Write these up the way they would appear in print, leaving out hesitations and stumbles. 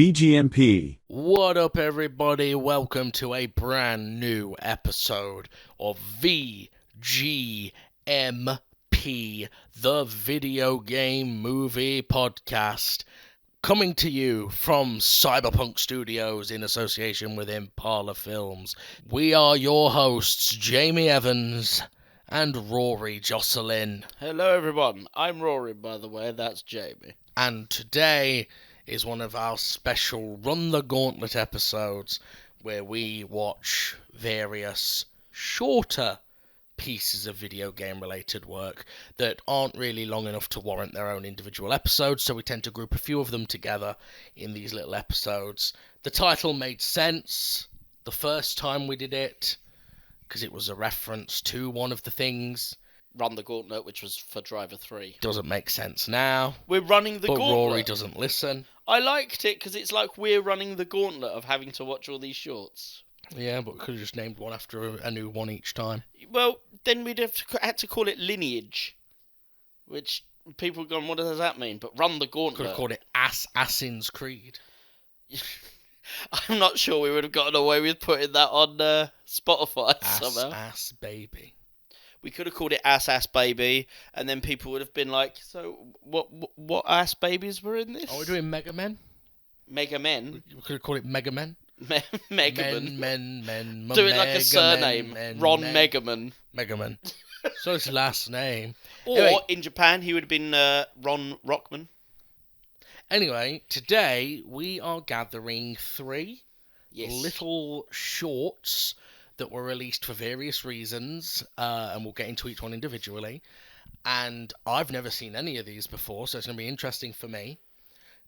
VGMP. What up, everybody? Welcome to a brand new episode of VGMP, the Video Game Movie Podcast, coming to you from Cyberpunk Studios in association with Impala Films. We are your hosts, Jamie Evans and Rory Jocelyn. Hello everyone, I'm Rory, by the way, that's Jamie. And today is one of our special Run the Gauntlet episodes where we watch various shorter pieces of video game related work that aren't really long enough to warrant their own individual episodes, so we tend to group a few of them together in these little episodes. The title made sense the first time we did it because it was a reference to one of the things. Run the Gauntlet, which was for Driver 3. Doesn't make sense now. We're running the gauntlet. But Rory doesn't listen. I liked it because it's like we're running the gauntlet of having to watch all these shorts. Yeah, but could have just named one after a new one each time. Well, then we'd have had to call it Lineage, which people have gone, what does that mean? But Run the Gauntlet. Could have called it Assassin's Creed. I'm not sure we would have gotten away with putting that on Spotify somehow. Ass Baby. We could have called it Ass Baby, and then people would have been like, so what ass babies were in this? Are we doing Mega Men? Mega Men? We could have called it Mega Men. Mega Men. Do it like a surname. Ron Megaman. Megaman. So his last name. Or anyway, in Japan, he would have been Ron Rockman. Anyway, today we are gathering three little shorts that were released for various reasons, and we'll get into each one individually. And I've never seen any of these before, so it's going to be interesting for me.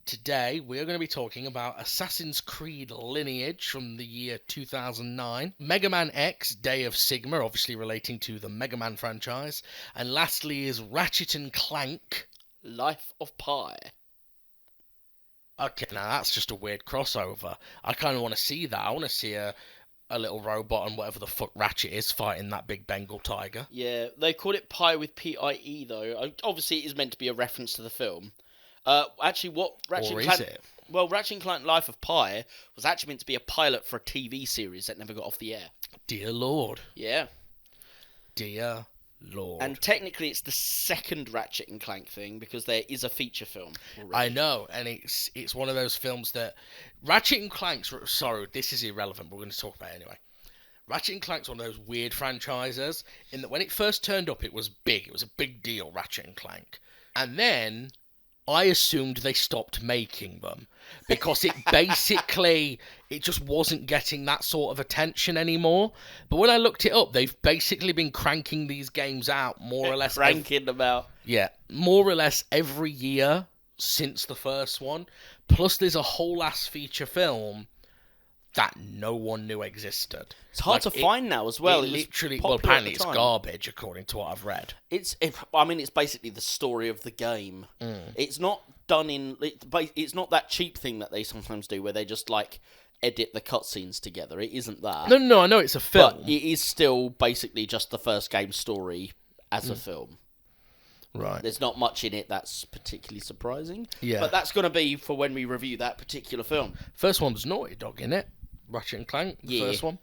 Today, we're going to be talking about Assassin's Creed Lineage from the year 2009, Mega Man X, Day of Sigma, obviously relating to the Mega Man franchise, and lastly is Ratchet and Clank, Life of Pi. Okay, now that's just a weird crossover. I kind of want to see that. I want to see a little robot and whatever the fuck Ratchet is fighting that big Bengal tiger. Yeah, they call it Pi with P-I-E, though. Obviously, it is meant to be a reference to the film. Actually, what Ratchet and Clank... Or is it? Well, Ratchet and Clank Life of Pi was actually meant to be a pilot for a TV series that never got off the air. Dear Lord. Yeah. Dear Lord. And technically, it's the second Ratchet and Clank thing, because there is a feature film already. I know, and it's one of those films that... Ratchet and Clank's... Sorry, this is irrelevant, but we're going to talk about it anyway. Ratchet and Clank's one of those weird franchises, in that when it first turned up, it was big. It was a big deal, Ratchet and Clank. And then I assumed they stopped making them, because it basically... it just wasn't getting that sort of attention anymore. But when I looked it up, they've basically been cranking these games out more or less... Cranking them out. Yeah, more or less every year since the first one. Plus there's a whole ass feature film that no one knew existed. It's hard to find now as well. It literally, well, apparently it's garbage according to what I've read. It's basically the story of the game. It's not done in... It's not that cheap thing that they sometimes do where they just, like, edit the cutscenes together. It isn't that. No, I know it's a film. But it is still basically just the first game story as a film. Right. There's not much in it that's particularly surprising. Yeah. But that's going to be for when we review that particular film. First one's Naughty Dog, innit? Ratchet and Clank, the first one.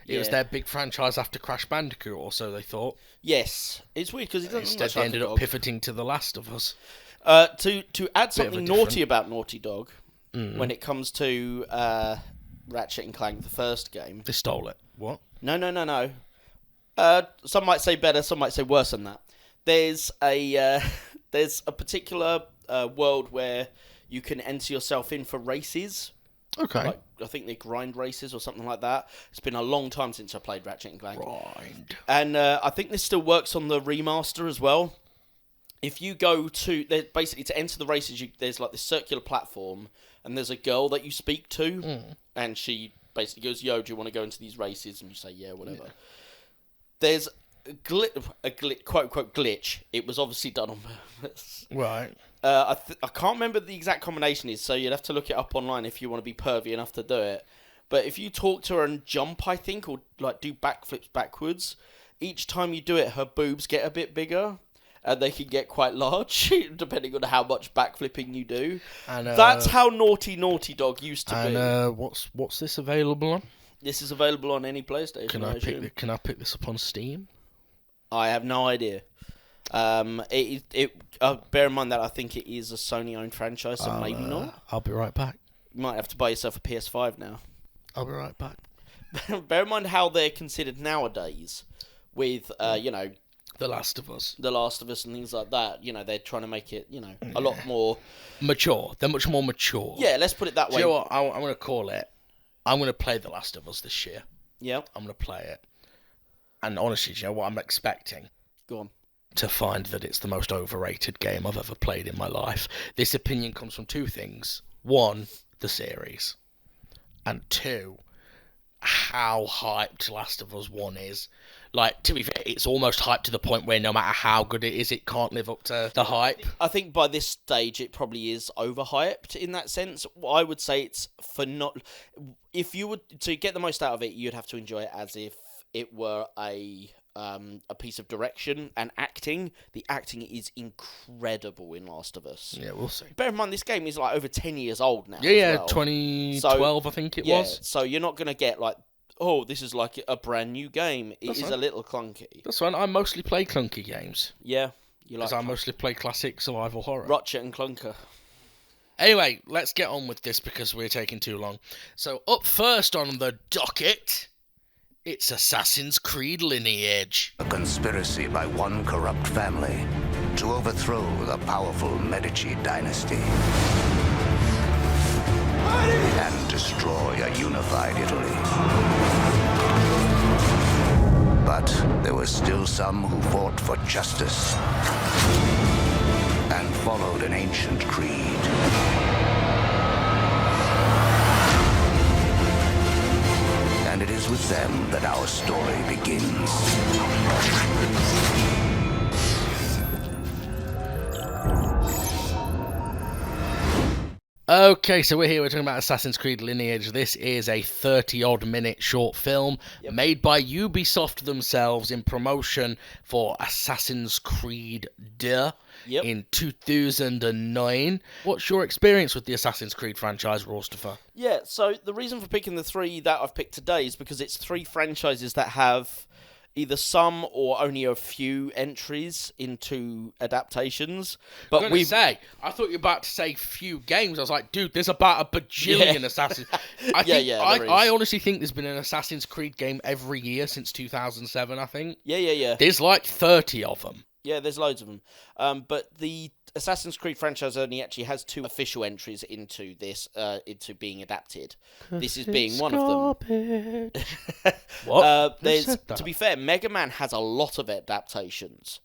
It was their big franchise after Crash Bandicoot, or so they thought. Yes. It's weird because it doesn't Instead, they ended up pivoting to The Last of Us. To add something naughty about Naughty Dog, when it comes to Ratchet and Clank, the first game... They stole it. What? No. Some might say better, some might say worse than that. There's a particular world where you can enter yourself in for races. Okay. Like, I think they're grind races or something like that. It's been a long time since I played Ratchet and Clank. Grind. And I think this still works on the remaster as well. If you go to... Basically, to enter the races, there's like this circular platform, and there's a girl that you speak to, and she basically goes, yo, do you want to go into these races? And you say, yeah, whatever. Yeah. There's a quote-unquote glitch. It was obviously done on purpose. Right. I can't remember the exact combination is, so you'd have to look it up online if you want to be pervy enough to do it. But if you talk to her and jump, I think, or like do backflips backwards, each time you do it, her boobs get a bit bigger. and they can get quite large, depending on how much backflipping you do. And, That's how Naughty Dog used to be. And what's this available on? This is available on any PlayStation. Can I pick this up on Steam? I have no idea. Bear in mind that I think it is a Sony-owned franchise, so maybe not. I'll be right back. You might have to buy yourself a PS5 now. I'll be right back. Bear in mind how they're considered nowadays, with The Last of Us. The Last of Us and things like that. They're trying to make it a lot more mature. They're much more mature. Yeah, let's put it that way. Do you know what I'm going to call it? I'm going to play The Last of Us this year. Yeah. I'm going to play it. And honestly, do you know what I'm expecting? Go on. To find that it's the most overrated game I've ever played in my life. This opinion comes from two things. One, the series. And two, how hyped Last of Us 1 is. Like, to be fair, it's almost hyped to the point where no matter how good it is, it can't live up to the hype. I think by this stage, it probably is overhyped in that sense. I would say it's for not... If you would... To get the most out of it, you'd have to enjoy it as if it were a piece of direction and acting. The acting is incredible in Last of Us. Yeah, we'll see. Bear in mind, this game is like over 10 years old now. Yeah, 2012, I think it was. So you're not going to get like, oh, this is like a brand new game. It is a little clunky. That's fine. I mostly play clunky games. Yeah, you like. Because I mostly play classic survival horror. Ratchet and Clunker. Anyway, let's get on with this because we're taking too long. So up first on the docket, it's Assassin's Creed Lineage. A conspiracy by one corrupt family to overthrow the powerful Medici dynasty and destroy a unified Italy. But there were still some who fought for justice and followed an ancient creed. And it is with them that our story begins. Okay, so we're talking about Assassin's Creed Lineage. This is a 30-odd minute short film made by Ubisoft themselves in promotion for Assassin's Creed in 2009. What's your experience with the Assassin's Creed franchise, Rostifer? Yeah, so the reason for picking the three that I've picked today is because it's three franchises that have either some or only a few entries into adaptations. But I thought you were about to say few games. I was like, dude, there's about a bajillion Assassins. I honestly think there's been an Assassin's Creed game every year since 2007, I think. Yeah. There's like 30 of them. Yeah, there's loads of them. But the Assassin's Creed franchise only actually has two official entries into this, into being adapted. This is being one of them. What? To be fair, Mega Man has a lot of adaptations.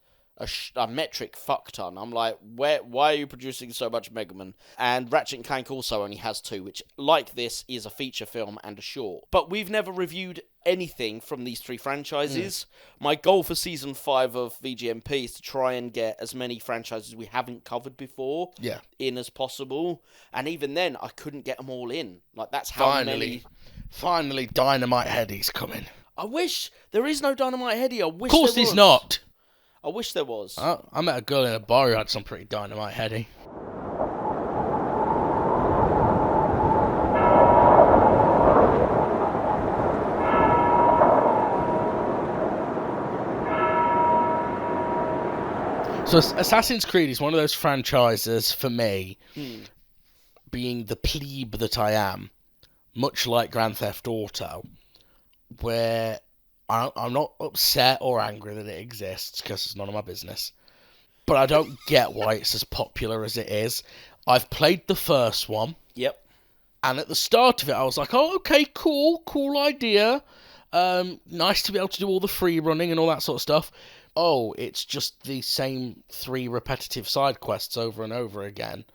A metric fuck ton. I'm like, why are you producing so much Mega Man? And Ratchet and Clank also only has two, which, like this, is a feature film and a short. But we've never reviewed anything from these three franchises. My goal for Season 5 of VGMP is to try and get as many franchises we haven't covered before in as possible. And even then, I couldn't get them all in. Like, that's how many... Finally, Dynamite Heady's coming. I wish... There is no Dynamite Heady. I wish Of course there's not. I wish there was. I met a girl in a bar who had some pretty Dynamite Heady. So Assassin's Creed is one of those franchises, for me, being the plebe that I am, much like Grand Theft Auto, where I'm not upset or angry that it exists, because it's none of my business. But I don't get why it's as popular as it is. I've played the first one. Yep. And at the start of it, I was like, oh, okay, cool idea. Nice to be able to do all the free running and all that sort of stuff. Oh, it's just the same three repetitive side quests over and over again.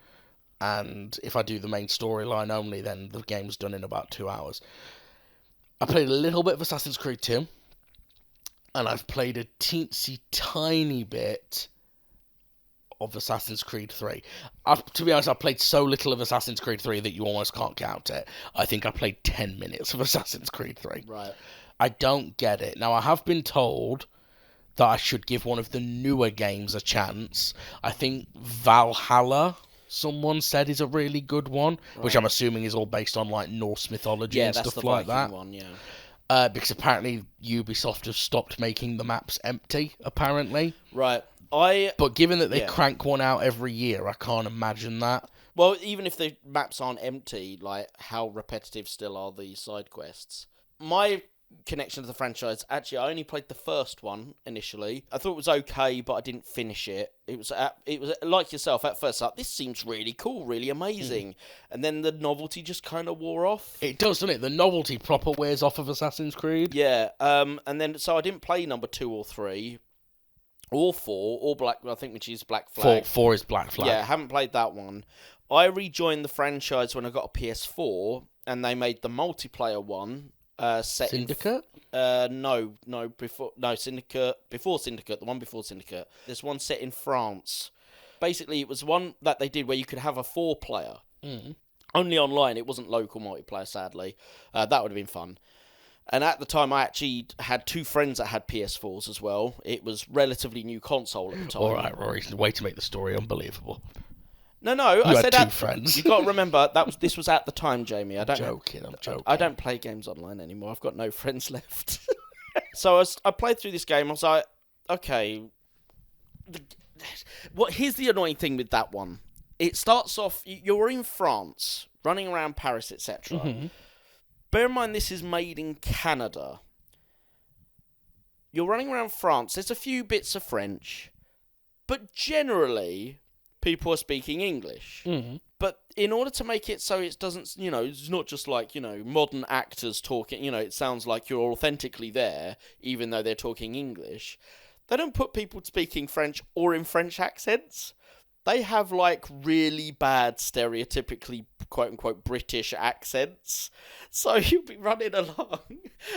And if I do the main storyline only, then the game's done in about 2 hours. I played a little bit of Assassin's Creed 2. And I've played a teensy tiny bit of Assassin's Creed 3. To be honest, I've played so little of Assassin's Creed 3 that you almost can't count it. I think I played 10 minutes of Assassin's Creed 3. Right. I don't get it. Now, I have been told that I should give one of the newer games a chance. I think Valhalla, someone said, is a really good one, which I'm assuming is all based on like Norse mythology and stuff like that. One, yeah. Because apparently Ubisoft have stopped making the maps empty, apparently. Right. But given that they crank one out every year, I can't imagine that. Well, even if the maps aren't empty, like, how repetitive still are the side quests? My connection to the franchise, actually, I only played the first one initially. I thought it was okay, but I didn't finish it. It was like yourself at first, like, this seems really cool, really amazing. And then the novelty just kind of wore off. It does, doesn't it? The novelty proper wears off of Assassin's Creed. Yeah, and then, so I didn't play number 2 or 3. Or 4, or Black, I think, which is Black Flag. 4 is Black Flag. Yeah, I haven't played that one. I rejoined the franchise when I got a PS4, and they made the multiplayer one set Syndicate? before Syndicate, the one before Syndicate. There's one set in France. Basically, it was one that they did where you could have a 4-player. Only online, it wasn't local multiplayer, sadly. That would have been fun. And at the time, I actually had 2 friends that had PS4s as well. It was relatively new console at the time. All right, Rory, way to make the story unbelievable. No, I said had 2 friends. You got to remember this was at the time, Jamie. I'm joking. I don't play games online anymore. I've got no friends left. So I played through this game. I was like, okay. Here's the annoying thing with that one. It starts off. You're in France, running around Paris, etc. Bear in mind, this is made in Canada. You're running around France. There's a few bits of French, but generally, people are speaking English. But in order to make it so it doesn't, it's not just like, modern actors talking, it sounds like you're authentically there, even though they're talking English. They don't put people speaking French or in French accents. They have, like, really bad, stereotypically, quote-unquote, British accents. So you'll be running along,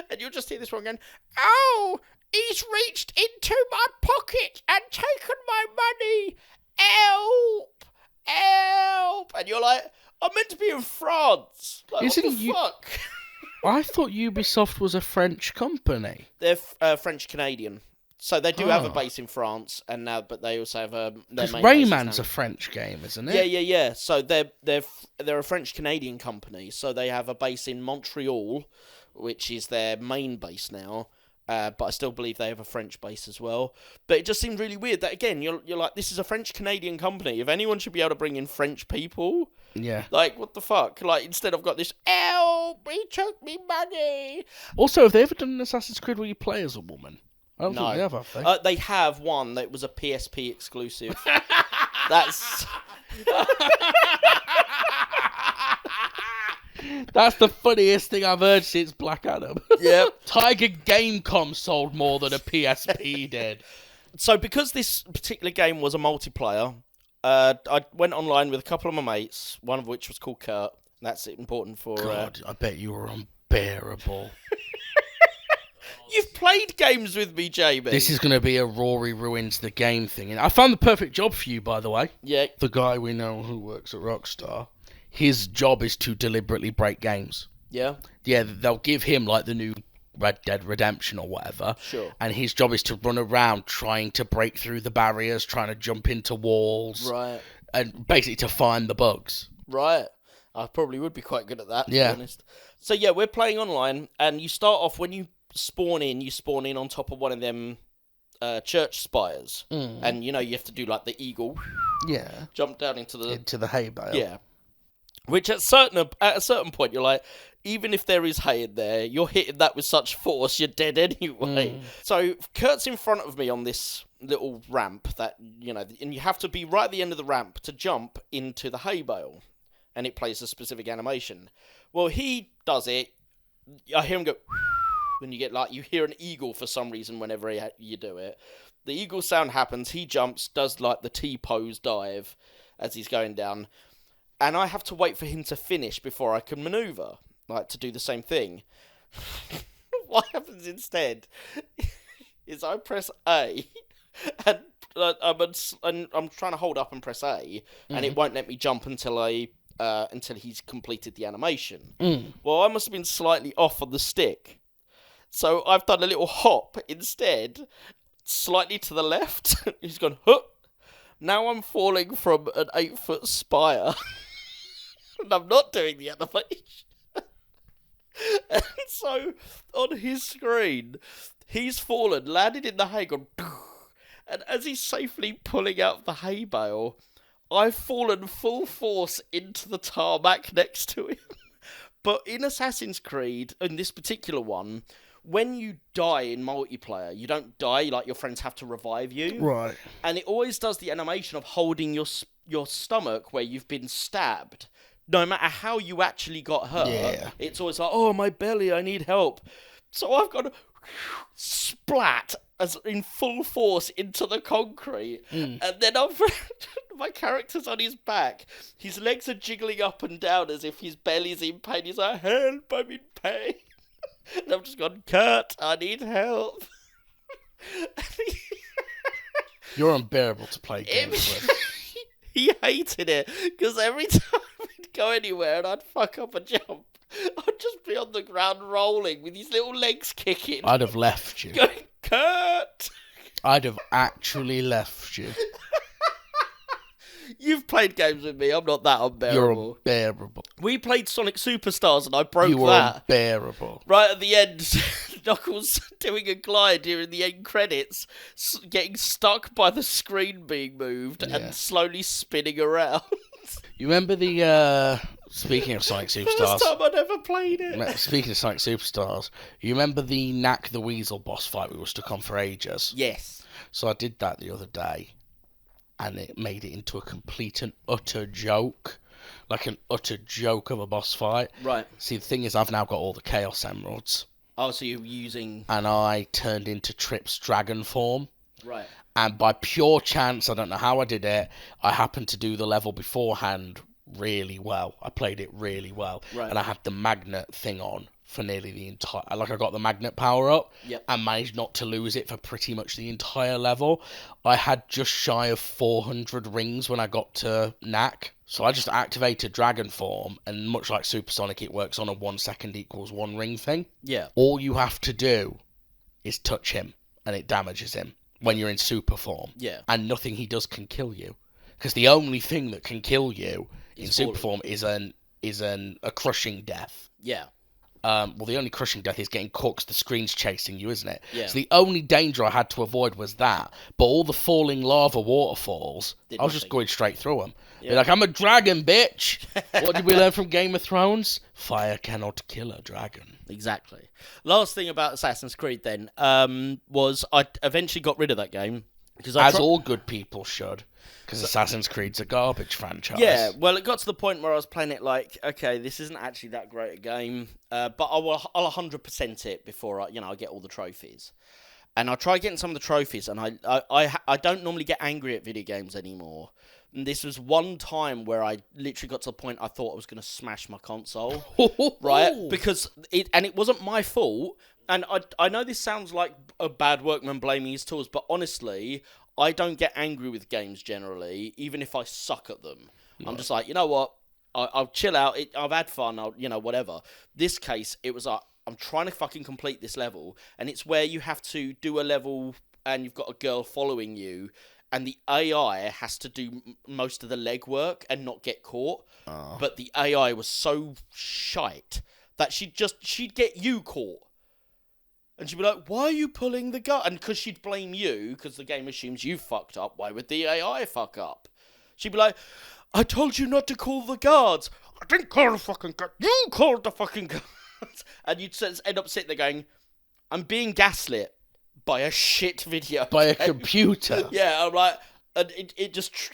and you'll just hear this one going, "Oh, he's reached into my pocket and taken my money. Help! Help!" And you're like, I'm meant to be in France. Like, what the fuck? I thought Ubisoft was a French company. They're French-Canadian. So they do have a base in France, but they also have their main Rayman's a French game, isn't it? Yeah. So they're a French Canadian company. So they have a base in Montreal, which is their main base now. But I still believe they have a French base as well. But it just seemed really weird that, again, you're like, this is a French Canadian company. If anyone should be able to bring in French people, like, what the fuck? Like, instead I've got this, "Help! He took me money." Also, have they ever done an Assassin's Creed where you play as a woman? I don't think they have they? They have one that was a PSP exclusive. That's the funniest thing I've heard since Black Adam. Yep. Tiger Gamecom sold more than a PSP did. So because this particular game was a multiplayer, I went online with a couple of my mates, one of which was called Kurt. That's important for... God, I bet you were unbearable. You've played games with me, Jamie. This is going to be a Rory ruins the game thing. And I found the perfect job for you, by the way. Yeah. The guy we know who works at Rockstar, his job is to deliberately break games. Yeah? Yeah, they'll give him, like, the new Red Dead Redemption or whatever. Sure. And his job is to run around trying to break through the barriers, trying to jump into walls. Right. And basically to find the bugs. Right. I probably would be quite good at that, to be Yeah. honest. So, yeah, we're playing online, and you start off, when you spawn in on top of one of them church spires. And, you have to do, like, the eagle. Yeah. Jump down into the hay bale. Yeah. Which at a certain point, you're like, even if there is hay in there, you're hitting that with such force, you're dead anyway. So Kurt's in front of me on this little ramp that, and you have to be right at the end of the ramp to jump into the hay bale. And it plays a specific animation. Well, he does it. I hear him go, and you get you hear an eagle for some reason whenever you do it. The eagle sound happens. He jumps, does the T-pose dive as he's going down. And I have to wait for him to finish before I can maneuver, to do the same thing. What happens instead is I press A, and I'm trying to hold up and press A, and it won't let me jump until he's completed the animation. Well, I must have been slightly off on the stick. So I've done a little hop instead, slightly to the left. He's gone, huh. Now I'm falling from an 8-foot spire. And I'm not doing the animation. And so, on his screen, he's fallen, landed in the hay, gone, and as he's safely pulling out the hay bale, I've fallen full force into the tarmac next to him. But in Assassin's Creed, in this particular one, when you die in multiplayer, you don't die, like your friends have to revive you. Right. And it always does the animation of holding your stomach where you've been stabbed. No matter how you actually got hurt, it's always like, oh, my belly, I need help. So I've got to splat as in full force into the concrete. And then my character's on his back. His legs are jiggling up and down as if his belly's in pain. He's like, help, I'm in pain. And I've just gone, Kurt, I need help. You're unbearable to play games with. He hated it, because every time we'd go anywhere and I'd fuck up a jump, I'd just be on the ground rolling with his little legs kicking. I'd have left you. Going, Kurt! I'd have actually left you. You've played games with me, I'm not that unbearable. You're unbearable. We played Sonic Superstars and I broke You were that. unbearable. Right at the end, Knuckles doing a glide here in the end credits, getting stuck by the screen being moved and slowly spinning around. You remember the, speaking of Sonic Superstars... First time I'd ever played it. Speaking of Sonic Superstars, you remember the Knack the Weasel boss fight we were stuck on for ages? Yes. So I did that the other day, and it made it into a complete and utter joke. Like an utter joke of a boss fight. Right. See, the thing is, I've now got all the Chaos Emeralds. Oh, so you're using... And I turned into Trip's dragon form. Right. And by pure chance, I don't know how I did it, I happened to do the level beforehand really well. I played it really well. Right. And I had the magnet thing on for nearly the entire... Like, I got the magnet power up and managed not to lose it for pretty much the entire level. I had just shy of 400 rings when I got to Knack. So I just activated Dragon Form, and much like Supersonic, it works on a 1 second equals 1 ring thing. Yeah. All you have to do is touch him, and it damages him when you're in super form. Yeah. And nothing he does can kill you. Because the only thing that can kill you in super form is a crushing death. Yeah. Well, the only crushing death is getting caught 'cause the screen's chasing you, isn't it? Yeah. So the only danger I had to avoid was that. But all the falling lava waterfalls, I was just going straight through them. Yeah. Be like, I'm a dragon, bitch! What did we learn from Game of Thrones? Fire cannot kill a dragon. Exactly. Last thing about Assassin's Creed then was I eventually got rid of that game. As all good people should. Because Assassin's Creed's a garbage franchise. Yeah, well, it got to the point where I was playing it like, okay, this isn't actually that great a game, but I'll 100% it before I get all the trophies. And I tried getting some of the trophies, and I don't normally get angry at video games anymore. And this was one time where I literally got to the point I thought I was going to smash my console, right? Because it wasn't my fault. And I know this sounds like a bad workman blaming his tools, but honestly, I don't get angry with games generally, even if I suck at them. Right. I'm just like, you know what? I'll chill out. I've had fun. Whatever. This case, it was like, I'm trying to fucking complete this level, and it's where you have to do a level, and you've got a girl following you, and the AI has to do most of the legwork and not get caught. But the AI was so shite that she'd get you caught. And she'd be like, why are you pulling the gun? And because she'd blame you, because the game assumes you fucked up, why would the AI fuck up? She'd be like, I told you not to call the guards. I didn't call the fucking guards. You called the fucking guards. And you'd end up sitting there going, I'm being gaslit by a shit video. By a computer. Yeah, I'm like... And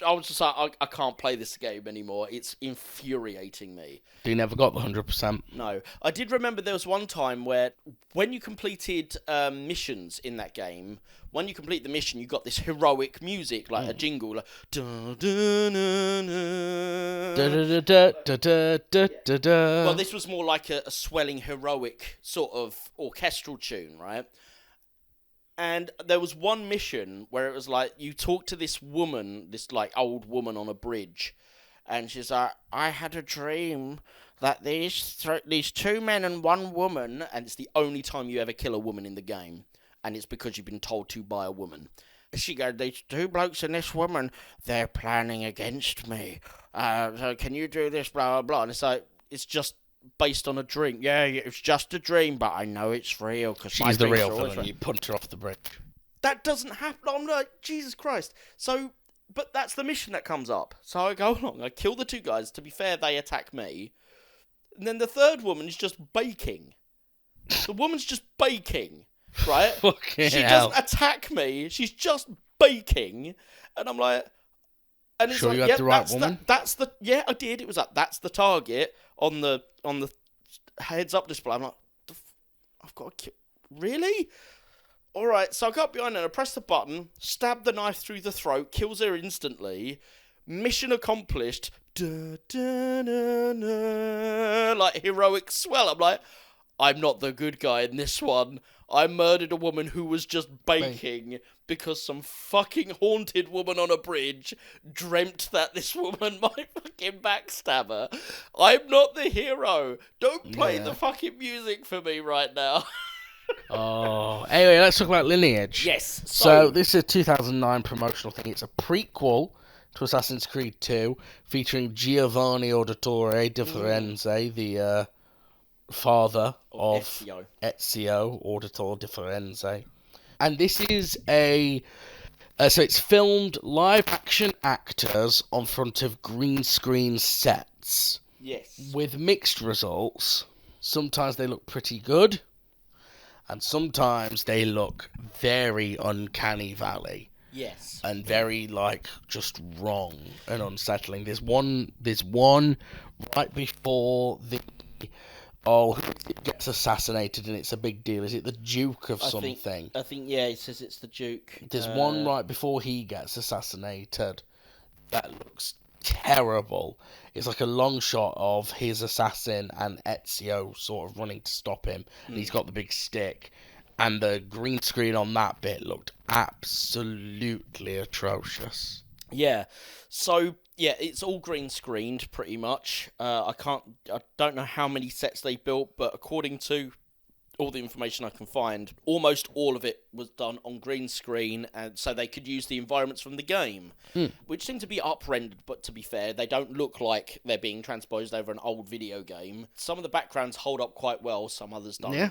I was just like, I can't play this game anymore. It's infuriating me. You never got the 100%? No. I did remember there was one time where, when you completed missions in that game, when you complete the mission, you got this heroic music, like a jingle, like... Well, this was more like a swelling, heroic sort of orchestral tune, right? And there was one mission where it was like, you talk to this woman, this like old woman on a bridge, and she's like, I had a dream that these two men and one woman, and it's the only time you ever kill a woman in the game. and it's because you've been told to by a woman. She goes, these two blokes and this woman, they're planning against me. So can you do this, blah, blah, blah. And it's like, it's just based on a dream. Yeah, it's just a dream, but I know it's real. She's the real villain. You punch her off the bridge. That doesn't happen. I'm like, Jesus Christ. So, but that's the mission that comes up. So I go along, I kill the two guys. To be fair, they attack me. And then the third woman is just baking. The woman's just baking, right? She doesn't attack me. She's just baking. And I'm like... And it's sure, like, you had the right woman? Yeah, I did. It was like, that's the target on the heads-up display. I'm like, I've got to kill... Really? Alright, so I got behind her, I press the button, stab the knife through the throat, kills her instantly. Mission accomplished. Da, da, da, da, like heroic swell. I'm like, I'm not the good guy in this one. I murdered a woman who was just baking because some fucking haunted woman on a bridge dreamt that this woman might fucking backstab her. I'm not the hero. Don't play the fucking music for me right now. Oh, anyway, let's talk about Lineage. Yes. So this is a 2009 promotional thing. It's a prequel to Assassin's Creed 2, featuring Giovanni Auditore di Firenze, the father of Ezio Auditore di Firenze. And this is so it's filmed live action actors on front of green screen sets. Yes. With mixed results. Sometimes they look pretty good, and sometimes they look very uncanny valley. Yes. And very, just wrong and unsettling. There's one right before who gets assassinated, and it's a big deal. Is it the Duke of something? I think, yeah, it says it's the Duke. There's one right before he gets assassinated that looks terrible. It's like a long shot of his assassin and Ezio sort of running to stop him, and he's got the big stick. And the green screen on that bit looked absolutely atrocious. Yeah. So, yeah, it's all green screened pretty much. I don't know how many sets they built, but according to all the information I can find, almost all of it was done on green screen, and so they could use the environments from the game, which seem to be up-rendered, but to be fair, they don't look like they're being transposed over an old video game. Some of the backgrounds hold up quite well, some others don't. Yeah.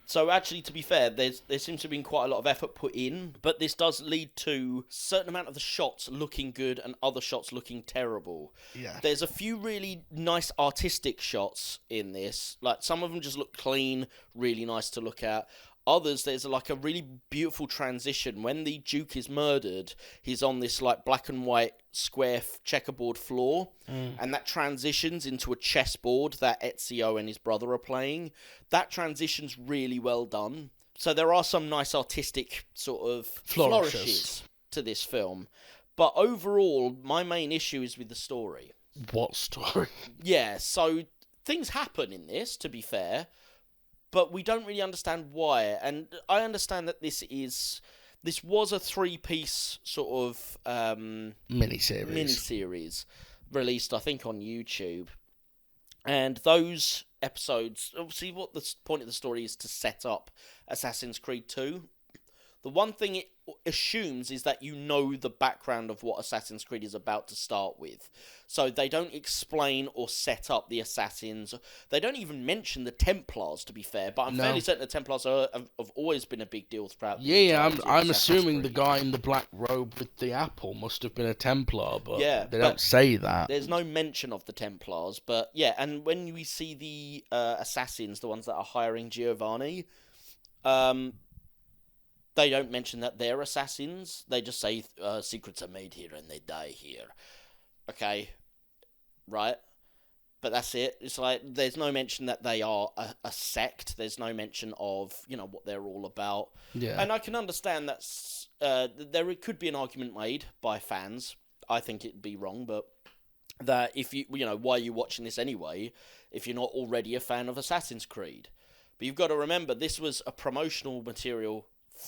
So actually, to be fair, there seems to have been quite a lot of effort put in, but this does lead to a certain amount of the shots looking good and other shots looking terrible. Yeah. There's a few really nice artistic shots in this. Like, some of them just look clean, really nice to look at. Others, there's a really beautiful transition. When the Duke is murdered, he's on this black and white square checkerboard floor, and that transitions into a chessboard that Ezio and his brother are playing. That transition's really well done. So there are some nice artistic sort of flourishes to this film. But overall, my main issue is with the story. What story? Yeah, so things happen in this, to be fair, but we don't really understand why. And I understand that this was a 3-piece sort of miniseries released, I think, on YouTube. And those episodes, obviously, what the point of the story is to set up Assassin's Creed 2. The one thing it assumes is that you know the background of what Assassin's Creed is about to start with. So they don't explain or set up the assassins. They don't even mention the Templars, to be fair, but I'm fairly certain the Templars have always been a big deal throughout. I'm assuming the guy in the black robe with the apple must have been a Templar, but they don't say that. There's no mention of the Templars, but yeah, and when we see the assassins, the ones that are hiring Giovanni, they don't mention that they're assassins. They just say secrets are made here and they die here. Okay, right? But that's it. It's like, there's no mention that they are a sect. There's no mention of, what they're all about. Yeah. And I can understand that there could be an argument made by fans. I think it'd be wrong, but that if why are you watching this anyway if you're not already a fan of Assassin's Creed? But you've got to remember, this was a promotional material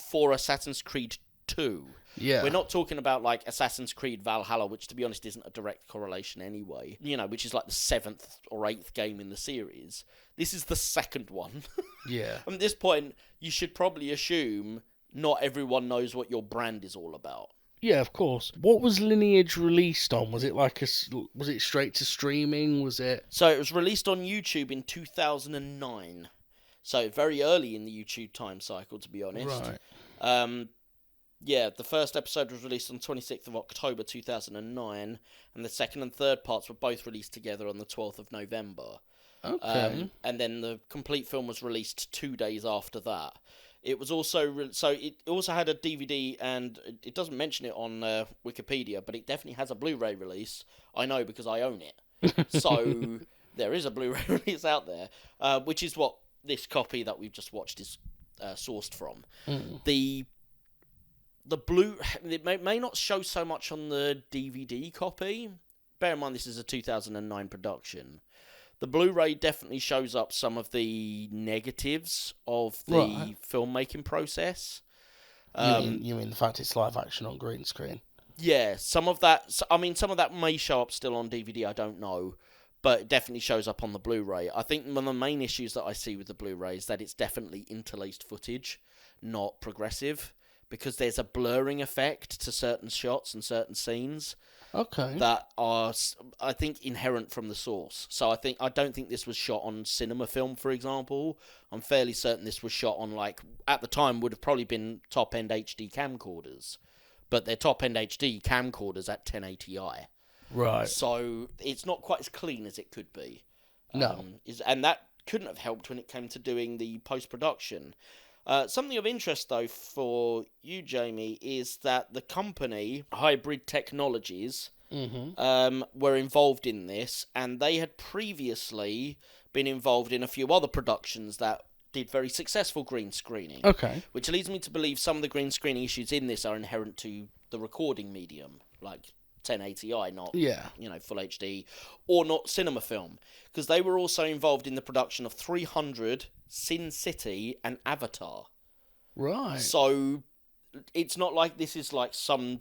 for Assassin's Creed 2. Yeah. We're not talking about like Assassin's Creed Valhalla, which to be honest isn't a direct correlation anyway. Which is like the 7th or 8th game in the series. This is the 2nd one. Yeah. At this point, you should probably assume not everyone knows what your brand is all about. Yeah, of course. What was Lineage released on? Was it was it straight to streaming? Was it? So it was released on YouTube in 2009. So very early in the YouTube time cycle, to be honest. Right. The first episode was released on 26th of October 2009, and the second and third parts were both released together on the 12th of November. Okay. And then the complete film was released 2 days after that. It was also it also had a DVD, and it doesn't mention it on Wikipedia, but it definitely has a Blu-ray release. I know because I own it. So there is a Blu-ray release out there, which is what this copy that we've just watched is sourced from. The it may not show so much on the DVD copy. Bear in mind this is a 2009 production. The Blu-ray definitely shows up some of the negatives of the filmmaking process. You mean the fact it's live action on green screen? Yeah, some of that. I mean, some of that may show up still on DVD. I don't know, but it definitely shows up on the Blu-ray. I think one of the main issues that I see with the Blu-ray is that it's definitely interlaced footage, not progressive, because there's a blurring effect to certain shots and certain scenes. Okay. That are, I think, inherent from the source. So I don't think this was shot on cinema film, for example. I'm fairly certain this was shot on, like, at the time would have probably been top-end HD camcorders. But they're top-end HD camcorders at 1080i. Right. So it's not quite as clean as it could be. No. And that couldn't have helped when it came to doing the post-production. Something of interest, though, for you, Jamie, is that the company, Hybrid Technologies, were involved in this, and they had previously been involved in a few other productions that did very successful green screening. Okay. Which leads me to believe some of the green screening issues in this are inherent to the recording medium, like 1080i, not full HD, or not cinema film, because they were also involved in the production of 300, Sin City, and Avatar. Right. So it's not like this is like some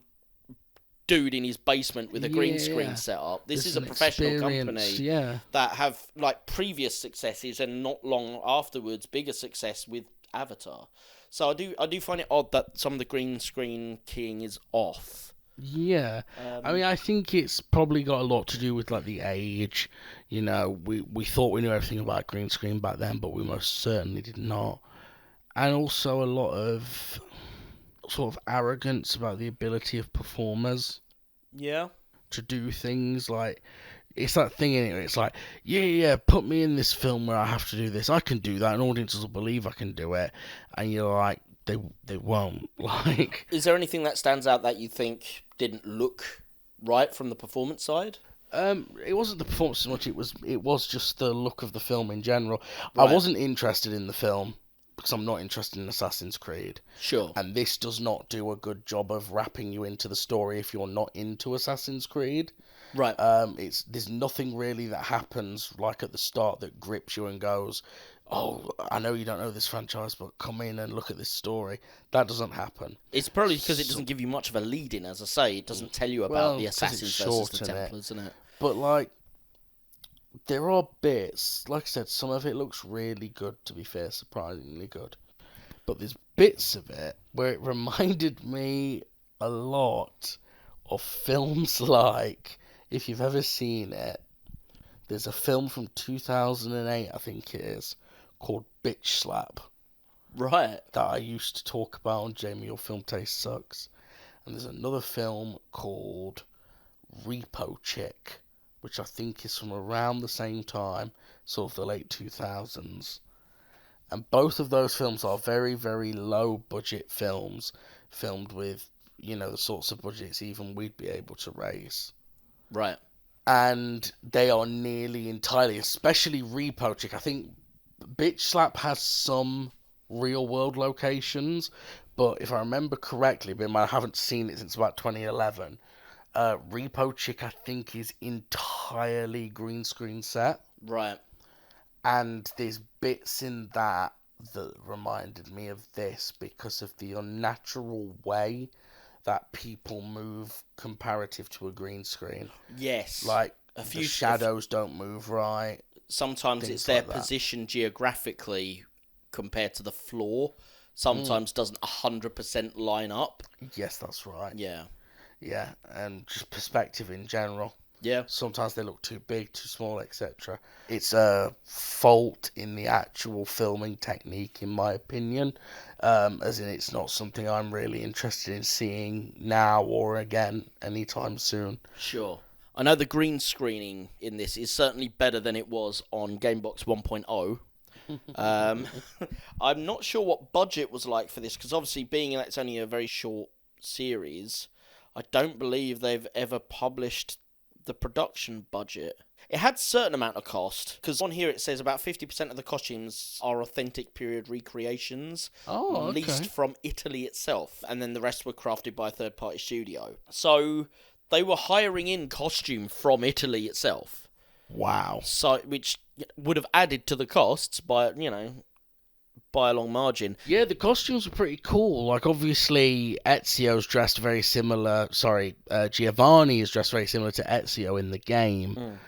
dude in his basement with a green screen set up. This is a professional company that have like previous successes and not long afterwards bigger success with Avatar. So I do find it odd that some of the green screen keying is off. Yeah, I mean, I think it's probably got a lot to do with like the age. We thought we knew everything about green screen back then, but we most certainly did not. And also a lot of sort of arrogance about the ability of performers. Yeah. To do things like, it's that thing in it. It's like, yeah, put me in this film where I have to do this. I can do that, and audiences will believe I can do it. And you're like, they won't. Like, is there anything that stands out that you think didn't look right from the performance side? It wasn't the performance as much. It was just the look of the film in general. Right. I wasn't interested in the film because I'm not interested in Assassin's Creed. Sure. And this does not do a good job of wrapping you into the story if you're not into Assassin's Creed. Right. There's nothing really that happens like at the start that grips you and goes, oh, I know you don't know this franchise, but come in and look at this story. That doesn't happen. It's probably because it doesn't give you much of a lead in, as I say. It doesn't tell you about the Assassins versus the Templars, isn't it? But, like, there are bits, like I said, some of it looks really good, to be fair, surprisingly good. But there's bits of it where it reminded me a lot of films like, if you've ever seen it, there's a film from 2008, I think it is, called Bitch Slap. Right. That I used to talk about on Jamie, Your Film Taste Sucks. And there's another film called Repo Chick, which I think is from around the same time, sort of the late 2000s. And both of those films are very, very low budget films, filmed with, the sorts of budgets even we'd be able to raise. Right. And they are nearly entirely, especially Repo Chick. I think Bitch Slap has some real-world locations, but if I remember correctly, but I haven't seen it since about 2011, Repo Chick, I think, is entirely green screen set. Right. And there's bits in that that reminded me of this because of the unnatural way that people move comparative to a green screen. Yes. Like, the shadows don't move right. Sometimes it's their position geographically compared to the floor. Sometimes doesn't 100% line up. Yes, that's right. Yeah. Yeah, and just perspective in general. Yeah. Sometimes they look too big, too small, etc. It's a fault in the actual filming technique, in my opinion. As in, it's not something I'm really interested in seeing now or again anytime soon. Sure. I know the green screening in this is certainly better than it was on Gamebox 1.0. I'm not sure what budget was like for this, because obviously being that it's only a very short series, I don't believe they've ever published the production budget. It had a certain amount of cost, because on here it says about 50% of the costumes are authentic period recreations, leased from Italy itself, and then the rest were crafted by a third-party studio. So they were hiring in costume from Italy itself. Wow. So, which would have added to the costs by, by a long margin. Yeah, the costumes were pretty cool. Like, obviously, Ezio's dressed very similar. Sorry, Giovanni is dressed very similar to Ezio in the game.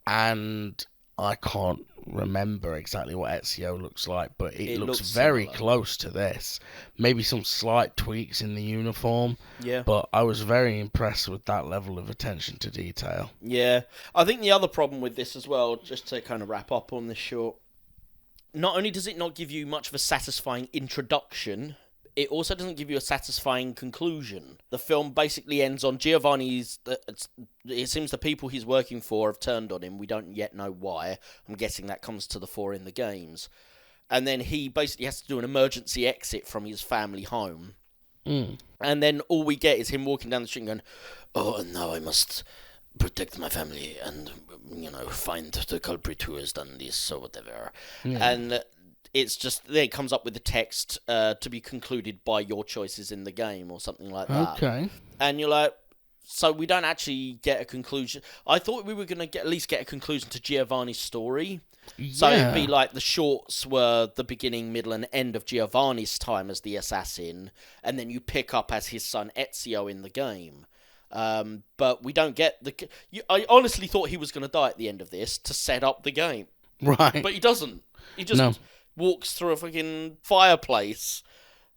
And I can't remember exactly what Ezio looks like, but it looks very close to this. Maybe some slight tweaks in the uniform. Yeah. But I was very impressed with that level of attention to detail. Yeah. I think the other problem with this as well, just to kind of wrap up on this short, not only does it not give you much of a satisfying introduction, it also doesn't give you a satisfying conclusion. The film basically ends on Giovanni's... It seems the people he's working for have turned on him. We don't yet know why. I'm guessing that comes to the fore in the games. And then he basically has to do an emergency exit from his family home. And then all we get is him walking down the street and going, "Oh, and now I must protect my family and, find the culprit who has done this or whatever." Yeah. And it's just, then it comes up with the text to be concluded by your choices in the game or something like that. Okay. And you're like, so we don't actually get a conclusion. I thought we were going to at least get a conclusion to Giovanni's story. Yeah. So it'd be like the shorts were the beginning, middle, and end of Giovanni's time as the assassin, and then you pick up as his son Ezio in the game. But we don't get I honestly thought he was going to die at the end of this to set up the game. Right. But he doesn't. He just walks through a fucking fireplace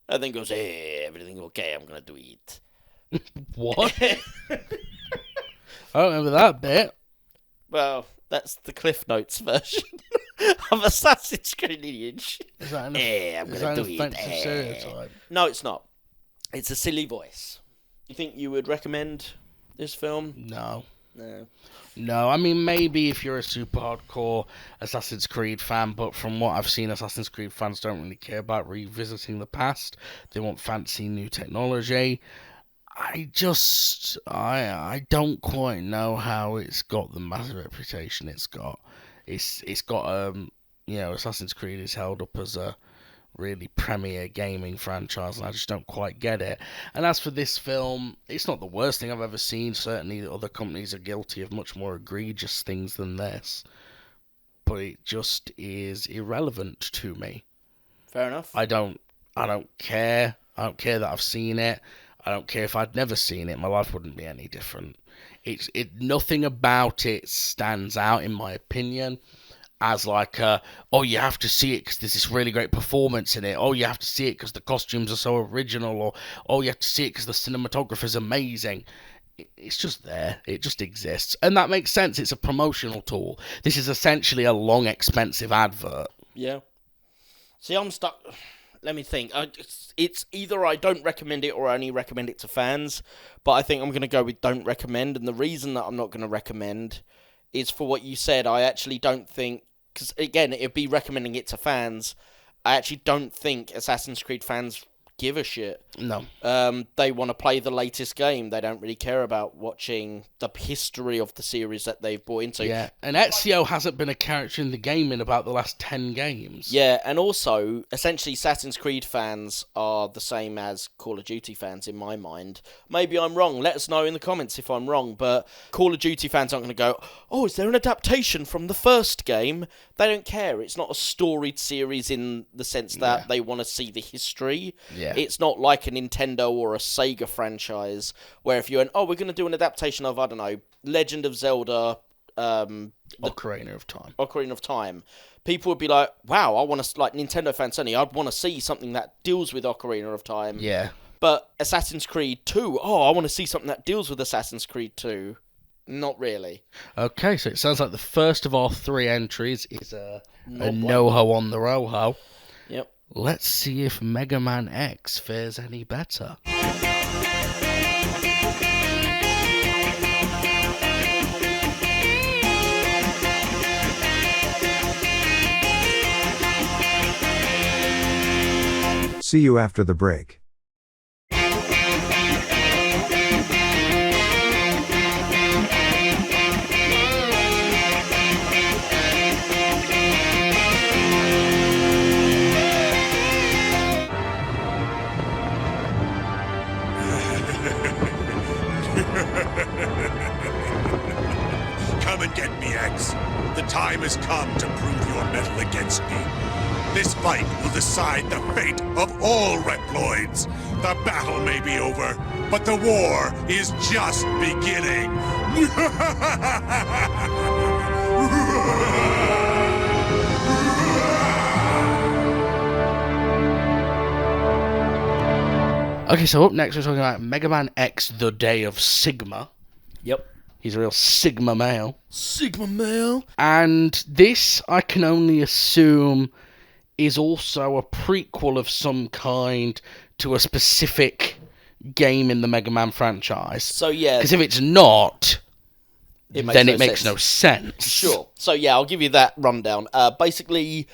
and then goes, "Hey, everything okay, I'm going to do it." What? I don't remember that bit. Well, that's the Cliff Notes version of Assassin's Creed Lineage. Is that I'm going to do it. Stereotype? No, it's not. It's a silly voice. You think you would recommend this film? No. No. I mean, maybe if you're a super hardcore Assassin's Creed fan, but from what I've seen, Assassin's Creed fans don't really care about revisiting the past. They want fancy new technology. I don't quite know how it's got the massive reputation it's got. It's got Assassin's Creed is held up as a really premier gaming franchise, and I just don't quite get it. And as for this film, it's not the worst thing I've ever seen. Certainly other companies are guilty of much more egregious things than this, but it just is irrelevant to me. Fair enough. I don't care. I don't care that I've seen it. I don't care if I'd never seen it. My life wouldn't be any different. Nothing about it stands out, in my opinion, as like, you have to see it because there's this really great performance in it. Oh, you have to see it because the costumes are so original. Or, oh, you have to see it because the cinematographer's amazing. It's just there. It just exists. And that makes sense. It's a promotional tool. This is essentially a long, expensive advert. Yeah. See, I'm stuck... Let me think. It's either I don't recommend it or I only recommend it to fans, but I think I'm going to go with don't recommend, and the reason that I'm not going to recommend is for what you said. I actually don't think, because again, it'd be recommending it to fans, I actually don't think Assassin's Creed fans give a shit. No. They want to play the latest game. They don't really care about watching the history of the series that they've bought into. Yeah, and Ezio hasn't been a character in the game in about the last 10 games. Yeah, and also, essentially, Assassin's Creed fans are the same as Call of Duty fans in my mind. Maybe I'm wrong. Let us know in the comments if I'm wrong, but Call of Duty fans aren't going to go, oh, is there an adaptation from the first game? They don't care. It's not a storied series in the sense that they want to see the history. Yeah. It's not like a Nintendo or a Sega franchise where if you went, oh, we're going to do an adaptation of, I don't know, Legend of Zelda, Ocarina of Time. Ocarina of Time. People would be like, wow, I want to, like Nintendo fans only, I'd want to see something that deals with Ocarina of Time. Yeah. But Assassin's Creed 2, oh, I want to see something that deals with Assassin's Creed 2. Not really. Okay, so it sounds like the first of our 3 entries is a no-ho on the roho. Yep. Let's see if Mega Man X fares any better. See you after the break. Come and get me, X. The time has come to prove your mettle against me. This fight will decide the fate of all Reploids. The battle may be over, but the war is just beginning. Okay, so up next we're talking about Mega Man X, The Day of Sigma. Yep. He's a real Sigma male. Sigma male. And this, I can only assume, is also a prequel of some kind to a specific game in the Mega Man franchise. So, yeah. Because if it's not, It makes no sense. Sure. So, yeah, I'll give you that rundown. Basically,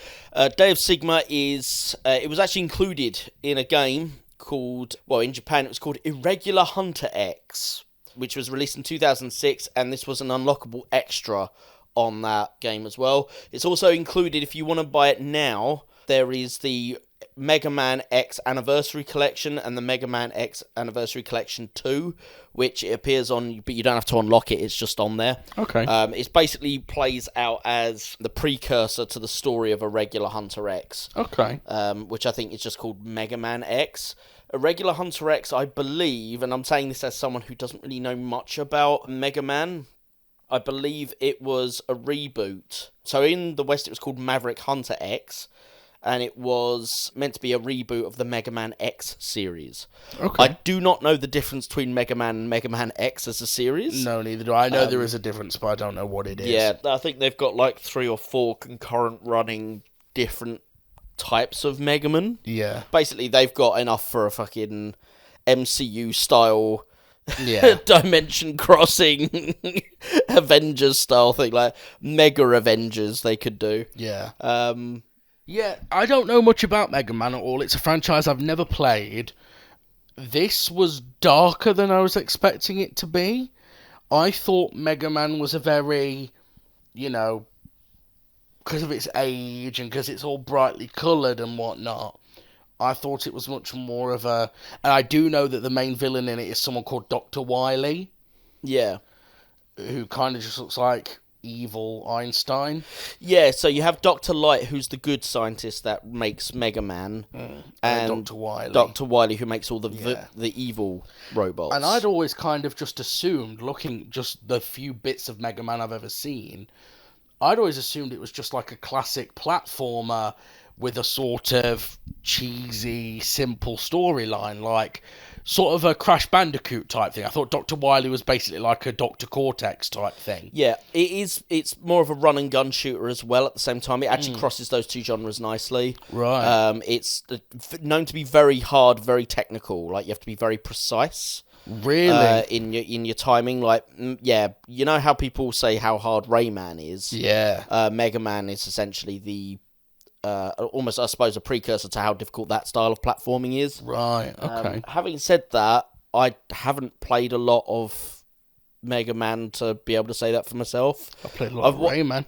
Day of Sigma is... it was actually included in a game called... Well, in Japan, it was called Irregular Hunter X, which was released in 2006, and this was an unlockable extra on that game as well. It's also included, if you want to buy it now, there is the Mega Man X Anniversary Collection and the Mega Man X Anniversary Collection 2, which it appears on, but you don't have to unlock it, it's just on there. Okay. It basically plays out as the precursor to the story of Irregular Hunter X. Okay. Which I think is just called Mega Man X. Irregular Hunter X, I believe, and I'm saying this as someone who doesn't really know much about Mega Man, I believe it was a reboot. So in the West it was called Maverick Hunter X, and it was meant to be a reboot of the Mega Man X series. Okay. I do not know the difference between Mega Man and Mega Man X as a series. No, neither do I. I know there is a difference, but I don't know what it is. Yeah, I think they've got like 3 or 4 concurrent running different types of Mega Man. Yeah. Basically, they've got enough for a fucking MCU style Yeah. dimension crossing Avengers style thing, like Mega Avengers they could do. Yeah. Yeah, I don't know much about Mega Man at all. It's a franchise I've never played. This was darker than I was expecting it to be. I thought Mega Man was a very, because of its age and because it's all brightly coloured and whatnot, I thought it was much more of a... And I do know that the main villain in it is someone called Dr. Wily. Yeah. Who kind of just looks like evil Einstein. Yeah, so you have Dr. Light, who's the good scientist that makes Mega Man, and Dr. Wily, who makes all the evil robots. And I'd always kind of just assumed, looking just the few bits of Mega Man I've ever seen, I'd always assumed it was just like a classic platformer with a sort of cheesy, simple storyline, like sort of a Crash Bandicoot type thing. I thought Dr. Wily was basically like a Dr. Cortex type thing. Yeah, it is. It's more of a run and gun shooter as well at the same time. It actually crosses those two genres nicely. Right. It's known to be very hard, very technical. Like, you have to be very precise. Really? In your timing. Like, you know how people say how hard Rayman is? Yeah. Mega Man is essentially the almost, I suppose, a precursor to how difficult that style of platforming is. Right, okay. Having said that, I haven't played a lot of Mega Man to be able to say that for myself. I played a lot of Rayman.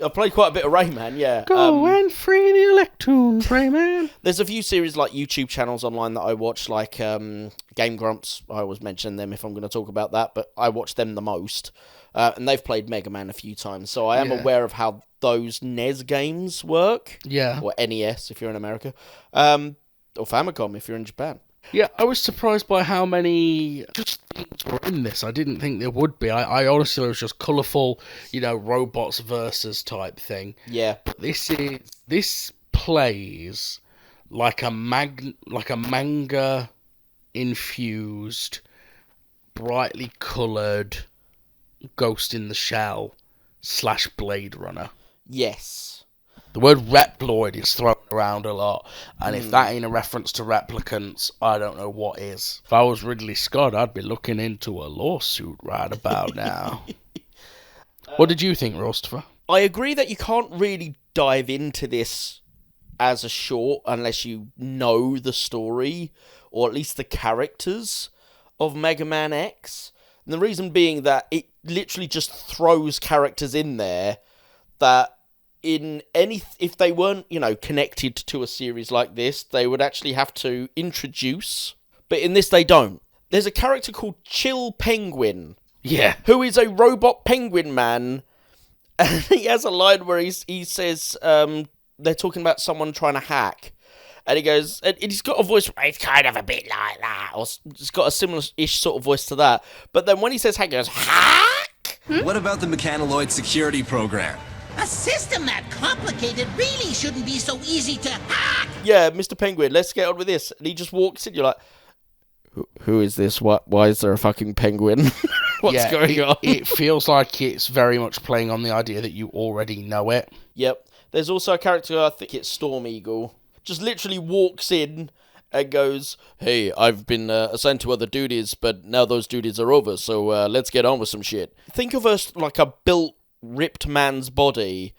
I've played quite a bit of Rayman, yeah. Go and free the Electoons, Rayman. There's a few series like YouTube channels online that I watch, like Game Grumps. I always mention them if I'm going to talk about that, but I watch them the most. And they've played Mega Man a few times, so I am aware of how those NES games work. Yeah. Or NES if you're in America. Or Famicom if you're in Japan. Yeah, I was surprised by how many just things were in this. I didn't think there would be. I honestly was just colourful, robots versus type thing. Yeah. But this plays like a manga infused, brightly coloured Ghost in the Shell / Blade Runner. Yes. The word Reploid is thrown around a lot, and if that ain't a reference to replicants, I don't know what is. If I was Ridley Scott, I'd be looking into a lawsuit right about now. What did you think, Rostifer? I agree that you can't really dive into this as a short unless you know the story, or at least the characters of Mega Man X. And the reason being that it literally just throws characters in there that if they weren't, connected to a series like this, they would actually have to introduce. But in this, they don't. There's a character called Chill Penguin. Yeah. Who is a robot penguin man. And he has a line where he says, they're talking about someone trying to hack. And he goes, and he's got a voice, it's kind of a bit like that. Or it's got a similar-ish sort of voice to that. But then when he says hack, he goes, hack? What about the Mechanaloid security program? A system that complicated really shouldn't be so easy to hack. Yeah, Mr. Penguin, let's get on with this. And he just walks in, you're like, who is this? Why is there a fucking penguin? What's going on? It feels like it's very much playing on the idea that you already know it. Yep. There's also a character, I think it's Storm Eagle, just literally walks in and goes, hey, I've been assigned to other duties, but now those duties are over, so let's get on with some shit. Think of us like a built, ripped man's body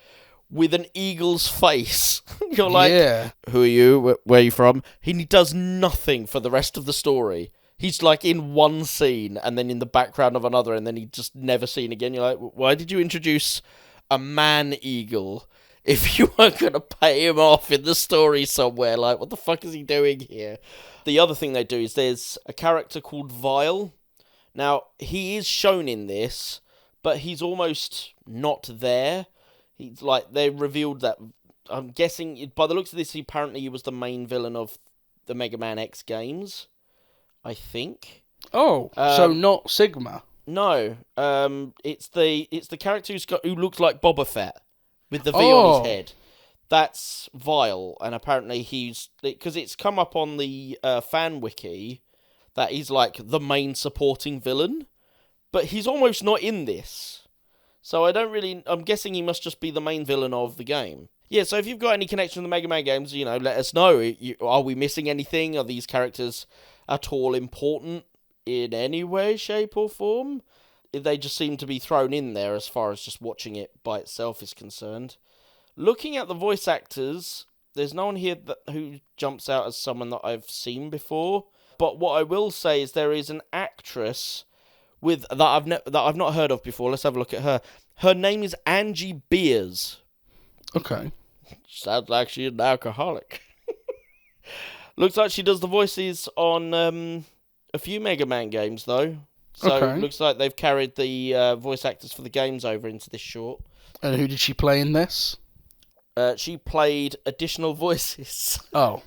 with an eagle's face. You're like, who are you? Where are you from? He does nothing for the rest of the story. He's like in one scene and then in the background of another, and then he's just never seen again. You're like, why did you introduce a man eagle if you weren't going to pay him off in the story somewhere? Like, what the fuck is he doing here? The other thing they do is there's a character called Vile. Now, he is shown in this, but he's almost not there. He's like, they revealed that, I'm guessing, by the looks of this, he was the main villain of the Mega Man X games, I think. Oh, so not Sigma? No, it's the character who looks like Boba Fett with the V on his head. That's Vile, and apparently because it's come up on the fan wiki that he's like the main supporting villain, but he's almost not in this. So I'm guessing he must just be the main villain of the game. Yeah, so if you've got any connection to the Mega Man games, let us know. Are we missing anything? Are these characters at all important in any way, shape, or form? They just seem to be thrown in there as far as just watching it by itself is concerned. Looking at the voice actors, there's no one here who jumps out as someone that I've seen before. But what I will say is there is an actress that I've not heard of before. Let's have a look at her. Her name is Angie Beers. Okay. Sounds like she's an alcoholic. Looks like she does the voices on a few Mega Man games, though. So it looks like they've carried the voice actors for the games over into this short. And who did she play in this? She played additional voices. Oh.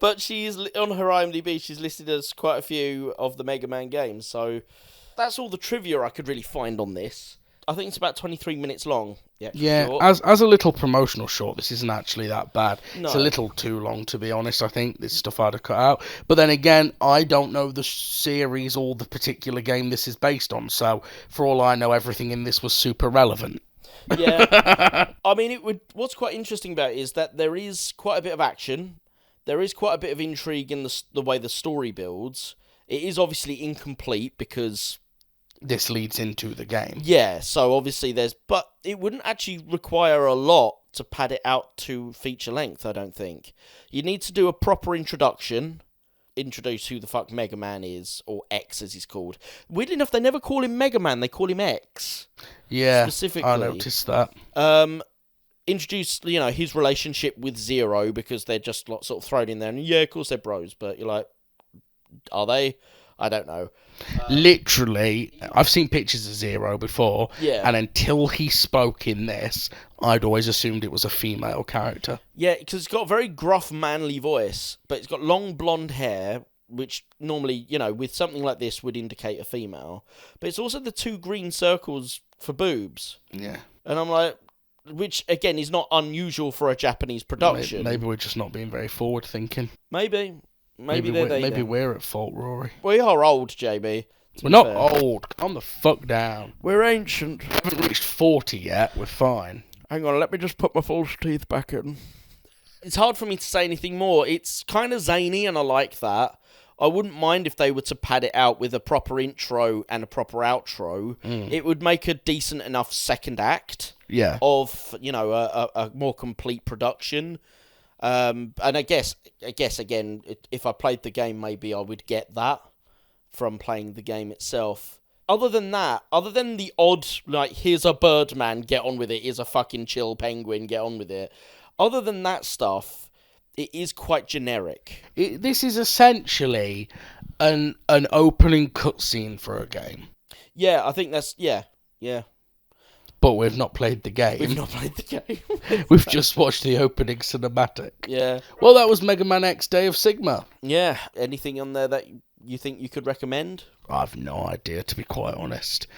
But she's on her IMDb, she's listed as quite a few of the Mega Man games. So that's all the trivia I could really find on this. I think it's about 23 minutes long. Yeah, short. as a little promotional short, this isn't actually that bad. No. It's a little too long, to be honest. I think this stuff I'd have cut out. But then again, I don't know the series or the particular game this is based on. So for all I know, everything in this was super relevant. Yeah. I mean, what's quite interesting about it is that there is quite a bit of action. There is quite a bit of intrigue in the way the story builds. It is obviously incomplete because this leads into the game. Yeah, so obviously but it wouldn't actually require a lot to pad it out to feature length, I don't think. You need to do a proper introduction, introduce who the fuck Mega Man is, or X as he's called. Weirdly enough, they never call him Mega Man, they call him X. Yeah, specifically. I noticed that. Introduce, his relationship with Zero, because they're just sort of thrown in there, and yeah, of course they're bros, but you're like, are they? I don't know. Literally, I've seen pictures of Zero before, Yeah. and until he spoke in this, I'd always assumed it was a female character. Yeah, because it's got a very gruff, manly voice, but it's got long blonde hair, which normally, with something like this would indicate a female. But it's also the 2 green circles for boobs. Yeah. And I'm like, which, again, is not unusual for a Japanese production. Maybe we're just not being very forward-thinking. Maybe Maybe we're at fault, Rory. We are old, JB. We're not old. Calm the fuck down. We're ancient. We haven't reached 40 yet. We're fine. Hang on, let me just put my false teeth back in. It's hard for me to say anything more. It's kind of zany, and I like that. I wouldn't mind if they were to pad it out with a proper intro and a proper outro. It would make a decent enough second act of, a more complete production. And I guess again, if I played the game, maybe I would get that from playing the game itself. Other than that, other than the odd, here's a Birdman, get on with it, here's a fucking chill penguin, get on with it. Other than that stuff, it is quite generic. This is essentially an opening cutscene for a game. Yeah, I think that's, yeah. But we've not played the game. We've not played the game. We've just watched the opening cinematic. Yeah. Well, that was Mega Man X Day of Sigma. Yeah. Anything on there that you think you could recommend? I've no idea, to be quite honest.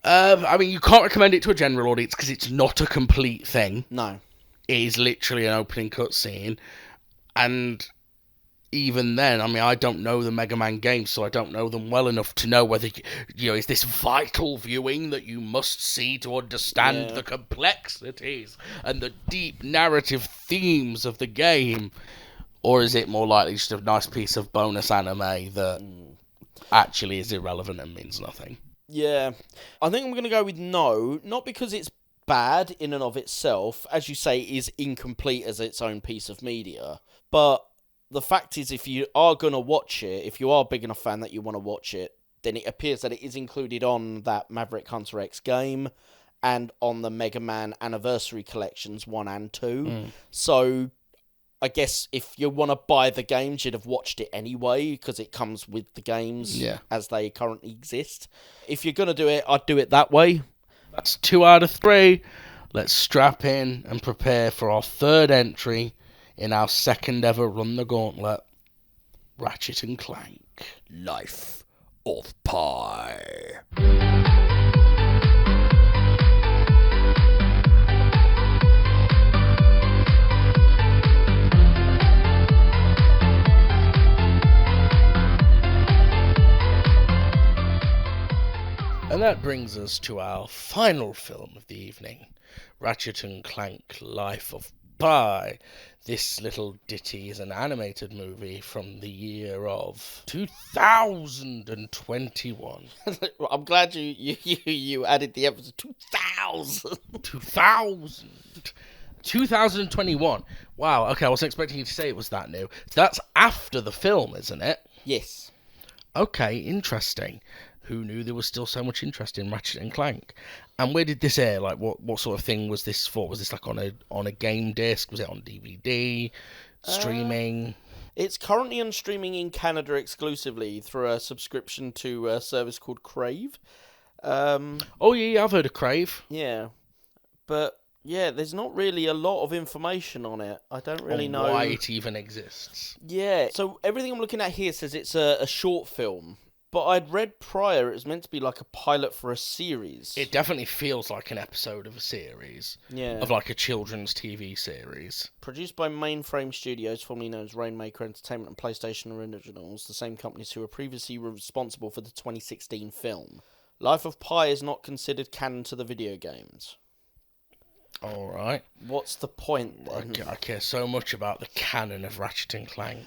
I mean, you can't recommend it to a general audience because it's not a complete thing. No. It is literally an opening cutscene. And even then, I mean, I don't know the Mega Man games, so I don't know them well enough to know whether, is this vital viewing that you must see to understand the complexities and the deep narrative themes of the game? Or is it more likely just a nice piece of bonus anime that actually is irrelevant and means nothing? Yeah. I think I'm going to go with no, not because it's bad in and of itself, as you say, is incomplete as its own piece of media, but the fact is, if you are going to watch it, if you are a big enough fan that you want to watch it, then it appears that it is included on that Maverick Hunter X game and on the Mega Man Anniversary Collections 1 and 2. So I guess if you want to buy the games, you'd have watched it anyway, because it comes with the games as they currently exist. If you're going to do it, I'd do it that way. That's 2 out of 3. Let's strap in and prepare for our third entry in our second ever Run the Gauntlet, Ratchet and Clank. Life of Pi. And that brings us to our final film of the evening, Ratchet and Clank, Life of Pi. This little ditty is an animated movie from the year of 2021. I'm glad you added the episode 2000. 2021. Wow, okay, I wasn't expecting you to say it was that new. That's after the film, isn't it? Yes. Okay, interesting. Who knew there was still so much interest in Ratchet and Clank? And where did this air? Like, what sort of thing was this for? Was this like on a game disc? Was it on DVD? Streaming? It's currently on streaming in Canada exclusively through a subscription to a service called Crave. Oh yeah, I've heard of Crave. Yeah, but yeah, there's not really a lot of information on it. I don't really know why it even exists. Yeah, so everything I'm looking at here says it's a short film. But I'd read prior it was meant to be like a pilot for a series. It definitely feels like an episode of a series. Yeah. Of like a children's TV series. Produced by Mainframe Studios, formerly known as Rainmaker Entertainment and PlayStation Originals, the same companies who were previously responsible for the 2016 film. Life of Pi is not considered canon to the video games. Alright. What's the point then? I care so much about the canon of Ratchet and Clank.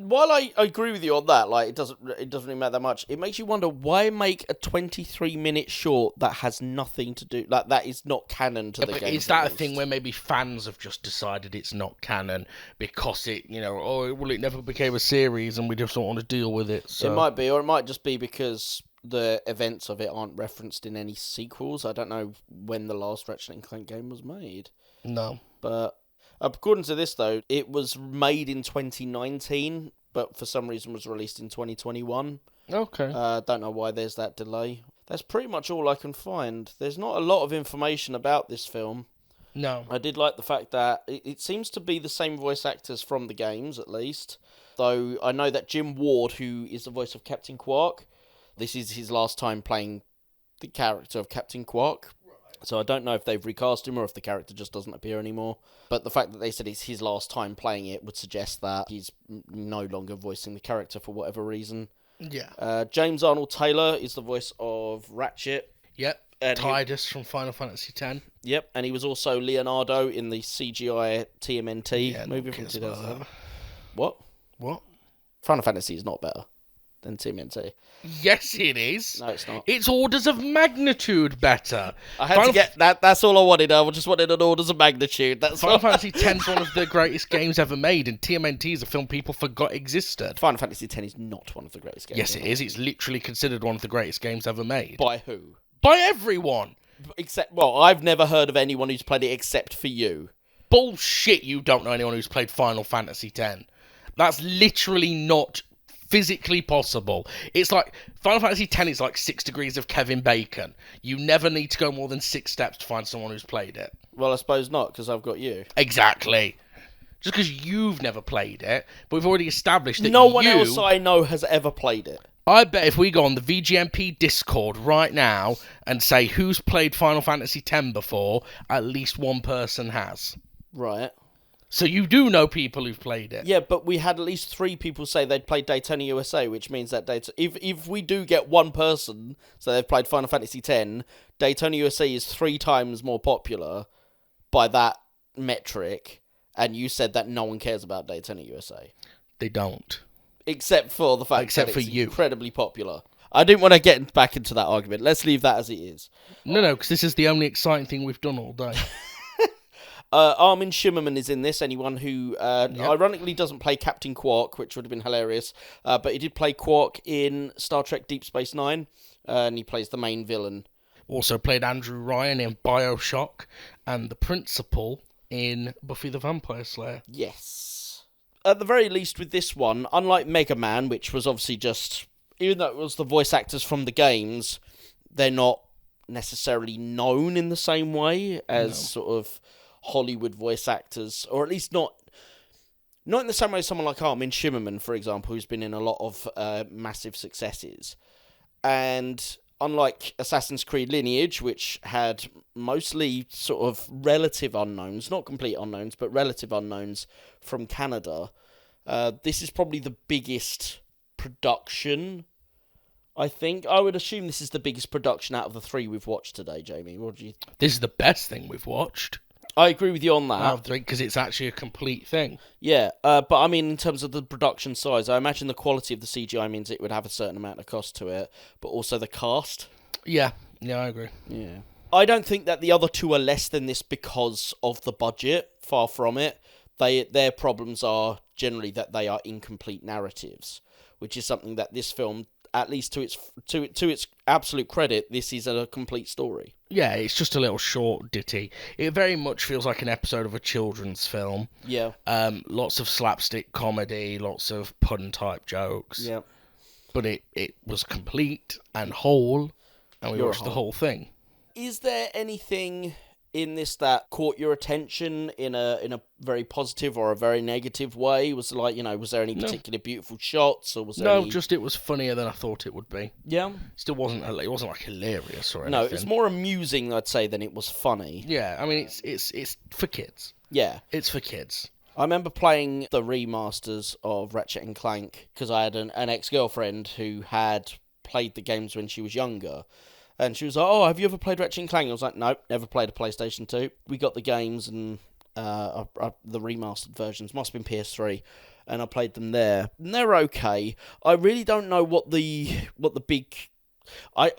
while I agree with you on that, like it doesn't really matter that much. It makes you wonder why make a 23-minute short that has nothing to do, like that is not canon to the game. Is that a thing where maybe fans have just decided it's not canon because it, it never became a series and we just don't want to deal with it? So. It might be, or it might just be because the events of it aren't referenced in any sequels. I don't know when the last Ratchet and Clank game was made. No, but. According to this, though, it was made in 2019, but for some reason was released in 2021. Okay. Don't know why there's that delay. That's pretty much all I can find. There's not a lot of information about this film. No. I did like the fact that it seems to be the same voice actors from the games, at least. Though I know that Jim Ward, who is the voice of Captain Quark, this is his last time playing the character of Captain Quark. So I don't know if they've recast him or if the character just doesn't appear anymore. But the fact that they said it's his last time playing it would suggest that he's no longer voicing the character for whatever reason. Yeah. James Arnold Taylor is the voice of Ratchet. Yep. And Tidus from Final Fantasy X. Yep, and he was also Leonardo in the CGI TMNT movie from 2007. What? Final Fantasy is not better than TMNT. Yes, it is. No, it's not. It's orders of magnitude better. I had to get that. That's all I wanted. I just wanted an orders of magnitude. That's Final Fantasy X is one of the greatest games ever made, and TMNT is a film people forgot existed. Final Fantasy X is not one of the greatest games. Yes, it is. It's literally considered one of the greatest games ever made. By who? By everyone. Except, well, I've never heard of anyone who's played it except for you. Bullshit! You don't know anyone who's played Final Fantasy X. That's literally not physically possible. It's like Final Fantasy X is like 6 degrees of Kevin Bacon. You never need to go more than 6 steps to find someone who's played it. Well, I suppose not, because I've got you. Exactly. Just because you've never played it, but we've already established that no one else I know has ever played it. I bet if we go on the VGMP Discord right now and say who's played Final Fantasy X before, at least one person has. Right. So you do know people who've played it. Yeah, but we had at least 3 people say they'd played Daytona USA, which means that if we do get one person so they've played Final Fantasy X, Daytona USA is 3 times more popular by that metric, and you said that no one cares about Daytona USA. They don't. Except for the fact Except that for it's you. Incredibly popular. I didn't want to get back into that argument. Let's leave that as it is. No, because this is the only exciting thing we've done all day. Armin Shimmerman is in this. Anyone who ironically doesn't play Captain Quark, which would have been hilarious, but he did play Quark in Star Trek Deep Space Nine, and he plays the main villain. Also played Andrew Ryan in BioShock, and the principal in Buffy the Vampire Slayer. Yes. At the very least with this one, unlike Mega Man, which was obviously just, even though it was the voice actors from the games, they're not necessarily known in the same way as sort of Hollywood voice actors, or at least not in the same way as someone like Armin Shimmerman, for example, who's been in a lot of massive successes. And unlike Assassin's Creed Lineage, which had mostly sort of relative unknowns, not complete unknowns, but relative unknowns from Canada, this is probably the biggest production, I think. I would assume this is the biggest production out of the 3 we've watched today, Jamie. What do you think? This is the best thing we've watched. I agree with you on that. Because it's actually a complete thing. Yeah, but I mean, in terms of the production size, I imagine the quality of the CGI means it would have a certain amount of cost to it, but also the cast. Yeah, I agree. Yeah. I don't think that the other 2 are less than this because of the budget. Far from it. Their problems are generally that they are incomplete narratives, which is something that this film, at least to its absolute credit, this is a complete story. Yeah, it's just a little short ditty. It very much feels like an episode of a children's film. Yeah. Lots of slapstick comedy, lots of pun-type jokes. Yeah. But it was complete and whole, and we watched the whole thing. Is there anything in this that caught your attention in a very positive or a very negative way? Was there any particular beautiful shots, or was there any... just it was funnier than I thought it would be. Yeah. Still wasn't like hilarious or anything. No, it's more amusing, I'd say, than it was funny. Yeah, I mean it's for kids. Yeah. It's for kids. I remember playing the remasters of Ratchet and Clank because I had an ex-girlfriend who had played the games when she was younger. And she was like, "Oh, have you ever played Ratchet and Clank?" I was like, "Nope, never played a PlayStation 2. We got the games and the remastered versions. Must have been PS3. and I played them there. And they're okay. I really don't know what the big... I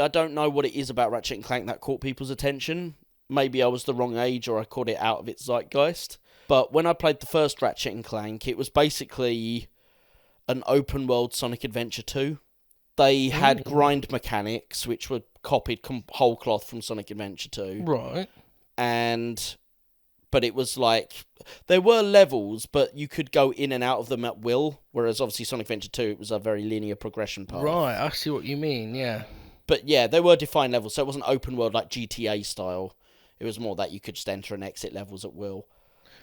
don't know what it is about Ratchet and Clank that caught people's attention. Maybe I was the wrong age or I caught it out of its zeitgeist. But when I played the first Ratchet and Clank, it was basically an open world Sonic Adventure 2. They had grind mechanics, which were copied whole cloth from Sonic Adventure 2. Right. But it was like, there were levels, but you could go in and out of them at will, whereas obviously Sonic Adventure 2, it was a very linear progression path. Right, I see what you mean, yeah. But yeah, they were defined levels, so it wasn't open world like GTA style. It was more that you could just enter and exit levels at will.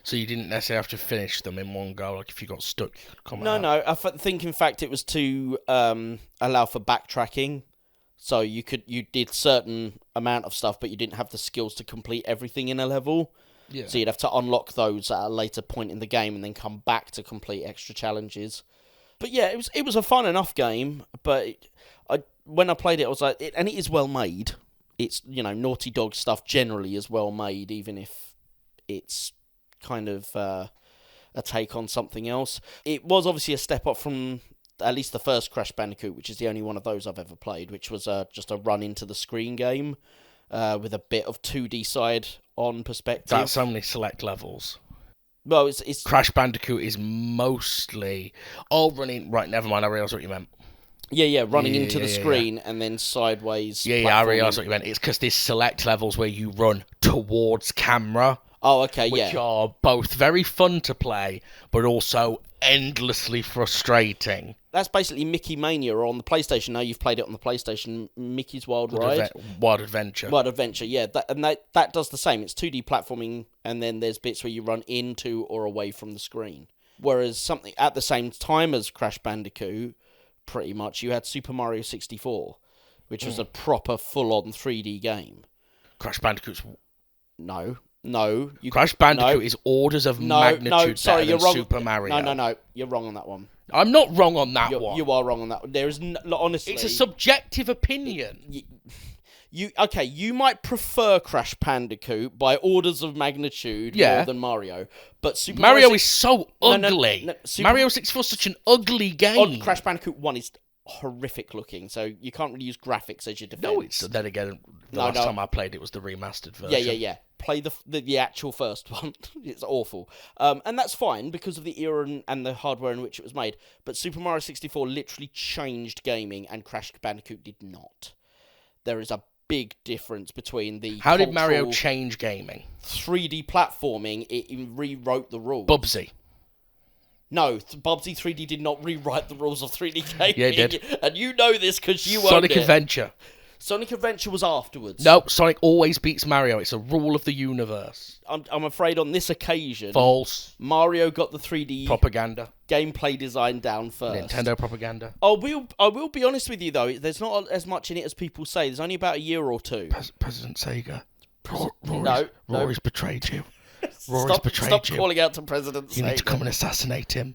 So you didn't necessarily have to finish them in one go, like if you got stuck, you could come out? No, I think in fact it was to allow for backtracking. So you did certain amount of stuff, but you didn't have the skills to complete everything in a level. Yeah. So you'd have to unlock those at a later point in the game and then come back to complete extra challenges. But yeah, it was a fun enough game. But when I played it, I was like, and it is well made. It's, Naughty Dog stuff generally is well made, even if it's kind of a take on something else. It was obviously a step up from at least the first Crash Bandicoot, which is the only one of those I've ever played, which was just a run into the screen game with a bit of 2D side-on perspective. That's only select levels. Well, it's Crash Bandicoot is mostly... Oh, running... Right, never mind, I realised what you meant. Yeah, running into the screen and then sideways. Yeah, I realised what you meant. It's because there's select levels where you run towards camera. Oh, okay, which are both very fun to play, but also endlessly frustrating. That's basically Mickey Mania on the PlayStation. Now you've played it on the PlayStation, Mickey's Wild Ride. Wild Adventure. Wild Adventure, yeah. That does the same. It's 2D platforming, and then there's bits where you run into or away from the screen. Whereas something at the same time as Crash Bandicoot, pretty much, you had Super Mario 64, which was a proper full-on 3D game. Crash Bandicoot's... No. Crash Bandicoot is orders of magnitude better than wrong. Super Mario. No. You're wrong on that one. I'm not wrong on that one. You are wrong on that one. There is honestly... It's a subjective opinion. You might prefer Crash Bandicoot by orders of magnitude more than Mario, but Super Mario is so ugly. No, Mario 64 is such an ugly game. Crash Bandicoot 1 is horrific looking, so you can't really use graphics as your defense. No, it's then again, the last time I played it was the remastered version. Yeah. Play the actual first one. It's awful. And that's fine because of the era and the hardware in which it was made. But Super Mario 64 literally changed gaming, and Crash Bandicoot did not. There is a big difference between the... How did Mario change gaming? 3D platforming, it rewrote the rules. Bubsy. No, Bubsy 3D did not rewrite the rules of 3D gaming. Yeah, it did. And you know this because you owned it. Sonic Adventure. Sonic Adventure was afterwards. No, Sonic always beats Mario. It's a rule of the universe. I'm afraid on this occasion... False. Mario got the 3D... Propaganda. Gameplay design down first. Nintendo propaganda. I will be honest with you, though. There's not as much in it as people say. There's only about a year or two. President Sega. Rory's betrayed you. Stop calling out to President Sega. You need to come and assassinate him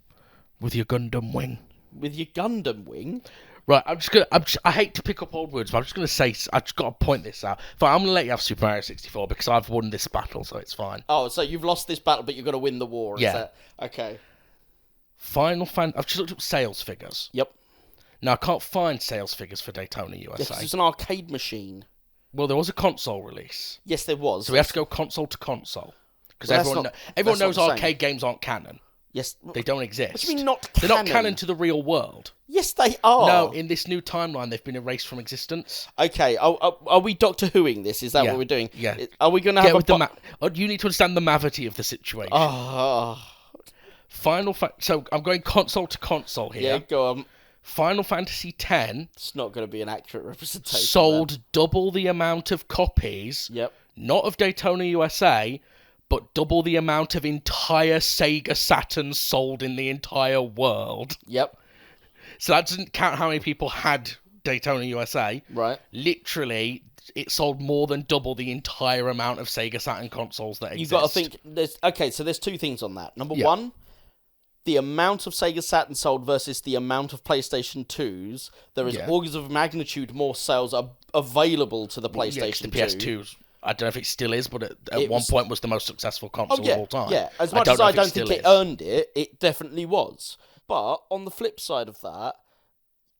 with your Gundam wing. With your Gundam wing? Right, I hate to pick up old words, but I'm just gonna say, I've just got to point this out. Fine, I'm gonna let you have Super Mario 64 because I've won this battle, so it's fine. Oh, so you've lost this battle, but you've got to win the war. Yeah. Okay. I've just looked up sales figures. Yep. Now I can't find sales figures for Daytona USA. Yes, it's an arcade machine. Well, there was a console release. Yes, there was. So we have to go console to console because everyone knows arcade games aren't canon. Yes. They don't exist. What do you mean not canon? They're not canon to the real world. Yes, they are. No, in this new timeline, they've been erased from existence. Okay, are we Doctor Whoing this? Is that what we're doing? Yeah. Are we going to have you need to understand the mavity of the situation. So I'm going console to console here. Yeah, go on. Final Fantasy X. It's not going to be an accurate representation. Sold double the amount of copies. Yep. Not of Daytona USA, but double the amount of entire Sega Saturns sold in the entire world. Yep. So that doesn't count how many people had Daytona USA. Right. Literally, it sold more than double the entire amount of Sega Saturn consoles that exist. You've got to think... So there's two things on that. Number one, the amount of Sega Saturn sold versus the amount of PlayStation 2s. There is orders of magnitude more sales are available to the PlayStation 2. The PS2s I don't know if it still is, but at one point was the most successful console of all time. Yeah, as much as I don't think it earned it, it definitely was. But on the flip side of that,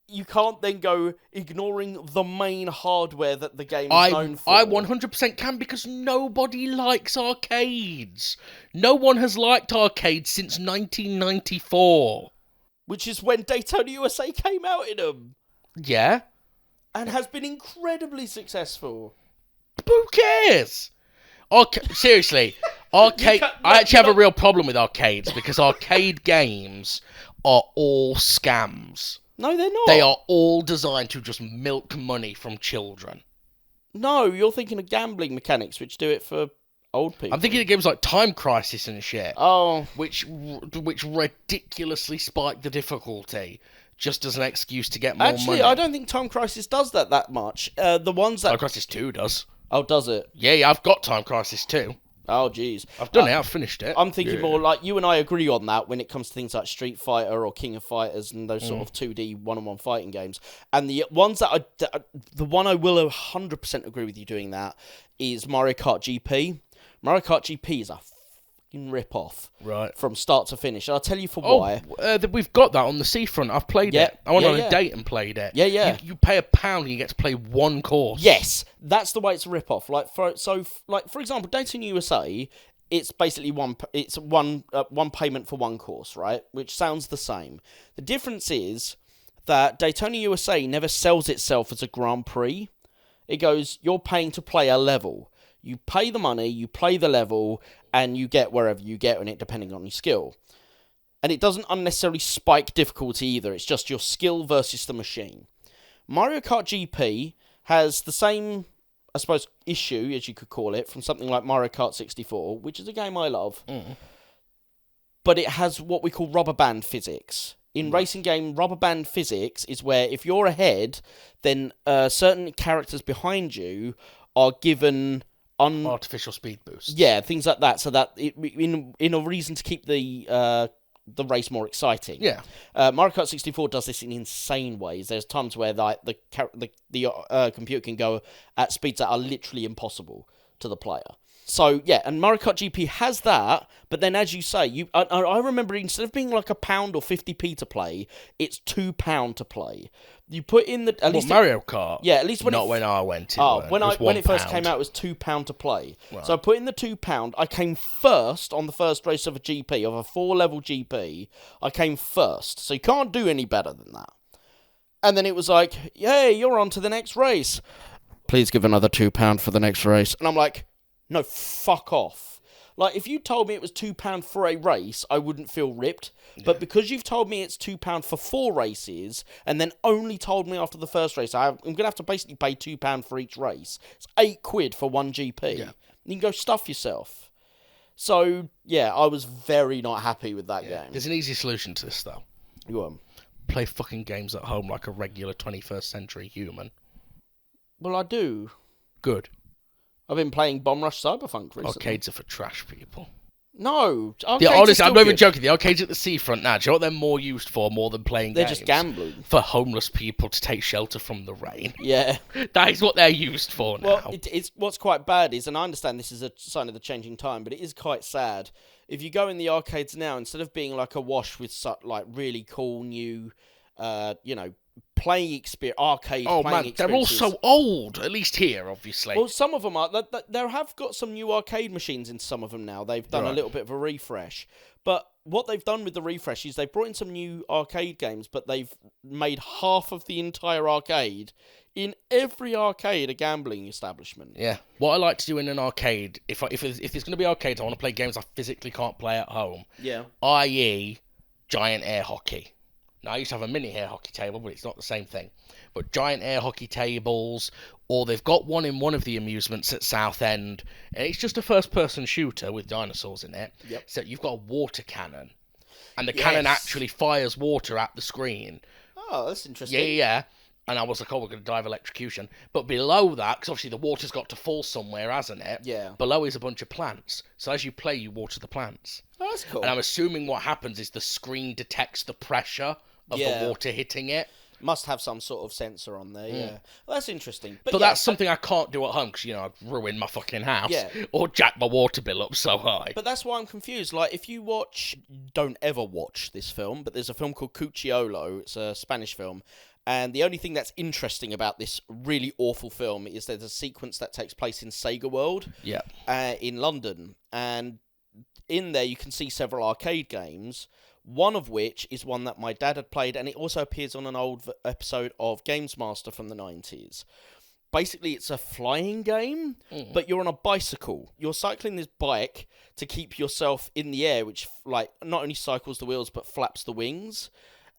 you can't then go ignoring the main hardware that the game is known for. I 100% can, because nobody likes arcades. No one has liked arcades since 1994. Which is when Daytona USA came out in them. Yeah. And has been incredibly successful. Who cares? Seriously, arcade. I actually have a real problem with arcades, because arcade games are all scams. No, they're not. They are all designed to just milk money from children. No, you're thinking of gambling mechanics, which do it for old people. I'm thinking of games like Time Crisis and shit. Oh. Which ridiculously spike the difficulty just as an excuse to get more money. Actually, I don't think Time Crisis does that much. The ones that... Time Crisis 2 does. Oh, does it? Yeah, I've got Time Crisis 2. Oh, jeez. I've done it, I've finished it. I'm thinking more like you and I agree on that when it comes to things like Street Fighter or King of Fighters and those sort of 2D one-on-one fighting games. And the ones the one I will 100% agree with you doing that is Mario Kart GP. Mario Kart GP is a fucking rip-off. Right. From start to finish. And I'll tell you for why. We've got that on the seafront. I've played it. I went on a date and played it. Yeah, yeah. You pay £1 and you get to play one course. Yes, that's the way it's a rip-off. For example, Daytona USA, it's basically one payment for one course, right? Which sounds the same. The difference is that Daytona USA never sells itself as a Grand Prix. It goes, you're paying to play a level. You pay the money, you play the level, and you get wherever you get on it, depending on your skill. And it doesn't unnecessarily spike difficulty either. It's just your skill versus the machine. Mario Kart GP has the same, I suppose, issue, as you could call it, from something like Mario Kart 64, which is a game I love. But it has what we call rubber band physics. In racing game, rubber band physics is where if you're ahead, then certain characters behind you are given... artificial speed boosts. Yeah, things like that, so that in a reason to keep the race more exciting. Yeah. Mario Kart 64 does this in insane ways. There's times where the computer can go at speeds that are literally impossible to the player. So, yeah, and Mario Kart GP has that, but then as you say, I remember instead of being like £1 or 50p to play, it's £2 to play. You put in the... Mario Kart? Yeah, at least when when I went. When it first came out, it was £2 to play. Right. So I put in the £2. I came first on the first race of a GP, of a 4-level GP. I came first. So you can't do any better than that. And then it was like, yay, you're on to the next race. Please give another £2 for the next race. And I'm like... No, fuck off. Like, if you told me it was £2 for a race, I wouldn't feel ripped. Yeah. But because you've told me it's £2 for 4 races, and then only told me after the first race, I'm going to have to basically pay £2 for each race. It's £8 for one GP. Yeah. You can go stuff yourself. So, yeah, I was very not happy with that game. There's an easy solution to this, though. Play fucking games at home like a regular 21st century human. Well, I do. Good. I've been playing Bomb Rush Cyberpunk recently. Arcades are for trash people. No, honestly, I'm not even joking. The arcades at the seafront now, do you know what they're more used for more than playing They're games? just gambling. For homeless people to take shelter from the rain. Yeah. That is what they're used for now. Well, it's what's quite bad is, and I understand this is a sign of the changing time, but it is quite sad. If you go in the arcades now, instead of being like a wash with like really cool new, playing experience, arcade playing experiences. They're all so old, at least here, obviously. Well, some of them are. There have got some new arcade machines in some of them now. They've done a little bit of a refresh. But what they've done with the refresh is they've brought in some new arcade games, but they've made half of the entire arcade, in every arcade, a gambling establishment. Yeah. What I like to do in an arcade, if there's going to be arcades, I want to play games I physically can't play at home. Yeah. I.e. giant air hockey. Now, I used to have a mini air hockey table, but it's not the same thing. But giant air hockey tables, or they've got one in one of the amusements at Southend, and it's just a first-person shooter with dinosaurs in it. Yep. So you've got a water cannon, and the cannon actually fires water at the screen. Oh, that's interesting. Yeah. And I was like, we're going to die of electrocution. But below that, because obviously the water's got to fall somewhere, hasn't it? Yeah. Below is a bunch of plants. So as you play, you water the plants. Oh, that's cool. And I'm assuming what happens is the screen detects the pressure of the water hitting it. Must have some sort of sensor on there, yeah. Well, that's interesting. But that's something I can't do at home because, I'd ruin my fucking house. Yeah. Or jack my water bill up so high. But that's why I'm confused. Like, if you don't ever watch this film, but there's a film called Cucciolo. It's a Spanish film. And the only thing that's interesting about this really awful film is there's a sequence that takes place in Sega World in London. And in there you can see several arcade games, one of which is one that my dad had played, and it also appears on an old episode of Games Master from the 90s. Basically, it's a flying game, but you're on a bicycle. You're cycling this bike to keep yourself in the air, which not only cycles the wheels, but flaps the wings.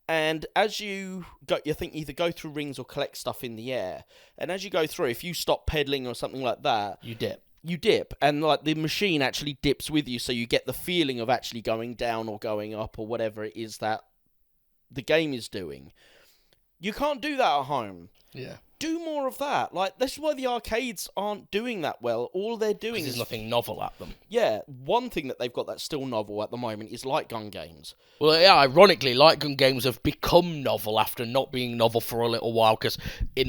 And as you either go through rings or collect stuff in the air. And as you go through, if you stop pedaling or something like that, you dip, and the machine actually dips with you, so you get the feeling of actually going down or going up or whatever it is that the game is doing. You can't do that at home. Yeah. Do more of that. Like, this is why the arcades aren't doing that well. All they're doing is... There's nothing novel at them. Yeah, one thing that they've got that's still novel at the moment is light gun games. Well, yeah, ironically, light gun games have become novel after not being novel for a little while, because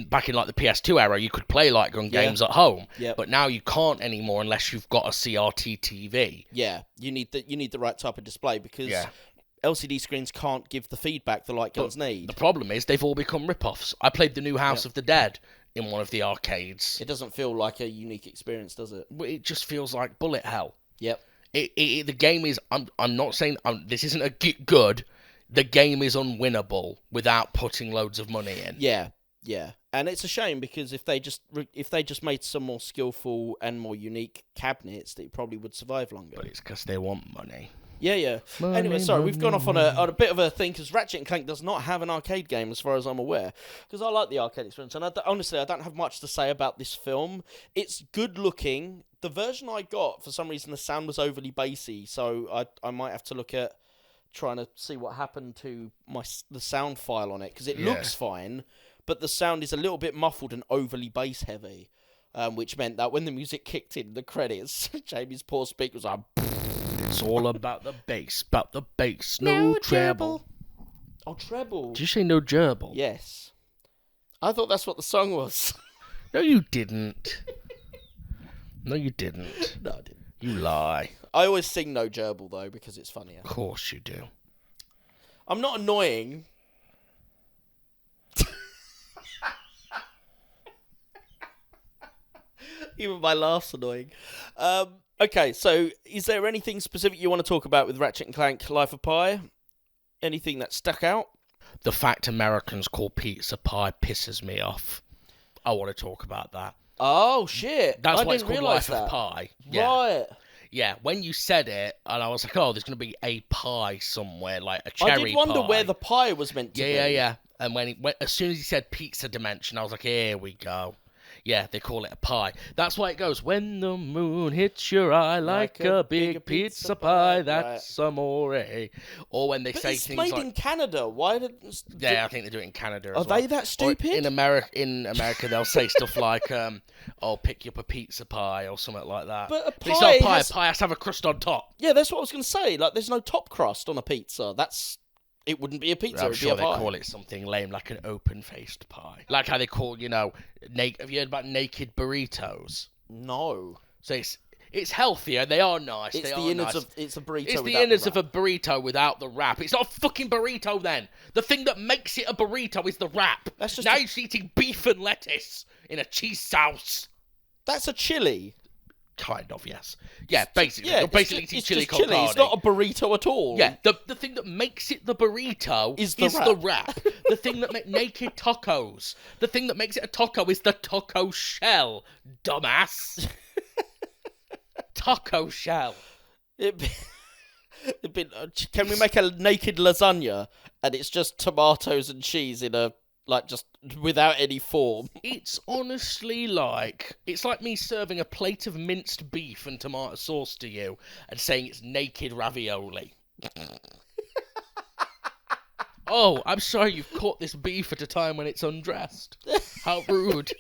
back in the PS2 era, you could play light gun games at home, but now you can't anymore unless you've got a CRT TV. Yeah, you need the right type of display, because... LCD screens can't give the feedback the light guns need. The problem is they've all become rip-offs. I played the new House of the Dead in one of the arcades. It doesn't feel like a unique experience, does it? It just feels like bullet hell. Yep. The game is... I'm not saying... this isn't a good. The game is unwinnable without putting loads of money in. Yeah. And it's a shame, because if they just made some more skillful and more unique cabinets, they probably would survive longer. But it's because they want money. Yeah. Anyway, sorry, we've gone off on a bit of a thing, because Ratchet and Clank does not have an arcade game, as far as I'm aware. Because I like the arcade experience, and honestly, I don't have much to say about this film. It's good looking. The version I got, for some reason, the sound was overly bassy, so I might have to look at trying to see what happened to the sound file on it, because it looks fine, but the sound is a little bit muffled and overly bass heavy, which meant that when the music kicked in the credits, Jamie's poor speaker was like... It's all about the bass, no treble. Oh, treble. Did you say no gerbil? Yes. I thought that's what the song was. No, you didn't. No, you didn't. No, I didn't. You lie. I always sing no gerbil, though, because it's funnier. Of course you do. I'm not annoying. Even my laugh's annoying. Okay, so is there anything specific you want to talk about with Ratchet and Clank Life of Pi? Anything that stuck out? The fact Americans call pizza pie pisses me off. I want to talk about that. Oh, shit. That's why it's called Life of Pi. Yeah. Right. Yeah, when you said it, and I was like, oh, there's going to be a pie somewhere, like a cherry pie. I did wonder where the pie was meant to be. Yeah. And as soon as he said pizza dimension, I was like, here we go. Yeah, they call it a pie. That's why it goes, when the moon hits your eye like a big pizza pie, that's amore. Or when they say things like... It's made in Canada. Why did... Yeah, I think they do it in Canada as well. Are they that stupid? Or in America, they'll say stuff like, oh, pick you up a pizza pie or something like that. But it's not a pie. A pie has to have a crust on top. Yeah, that's what I was going to say. Like, there's no top crust on a pizza. It wouldn't be a pizza, I'm it'd sure be a they pie. call it something lame, like an open-faced pie. Like how they call, have you heard about naked burritos? No. So it's healthier, they are nice, it's it's a burrito It's the innards of a burrito without the wrap. It's not a fucking burrito then. The thing that makes it a burrito is the wrap. Now you're eating beef and lettuce in a cheese sauce. That's a chili. Kind of, yes. Yeah, basically. You're basically eating chili con carne. It's not a burrito at all. Yeah, the thing that makes it the burrito is the wrap. The thing that makes naked tacos. The thing that makes it a taco is the taco shell, dumbass. Taco shell. Can we make a naked lasagna and it's just tomatoes and cheese in a... Like, just without any form. It's honestly like... It's like me serving a plate of minced beef and tomato sauce to you and saying it's naked ravioli. Oh, I'm sorry you've caught this beef at a time when it's undressed. How rude.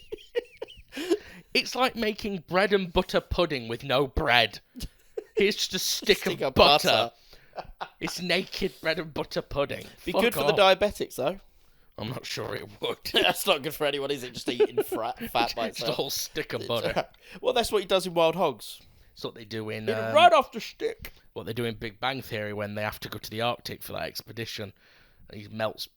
It's like making bread and butter pudding with no bread. Here's just a stick of butter. It's naked bread and butter pudding. Be good for the diabetics, though. I'm not sure it would. That's not good for anyone, is it? Just eating fat by Just a itself. whole stick of butter. Well, that's what he does in Wild Hogs. It's what they do in Right off the stick. what they do in Big Bang Theory when they have to go to the Arctic for that expedition. And he melts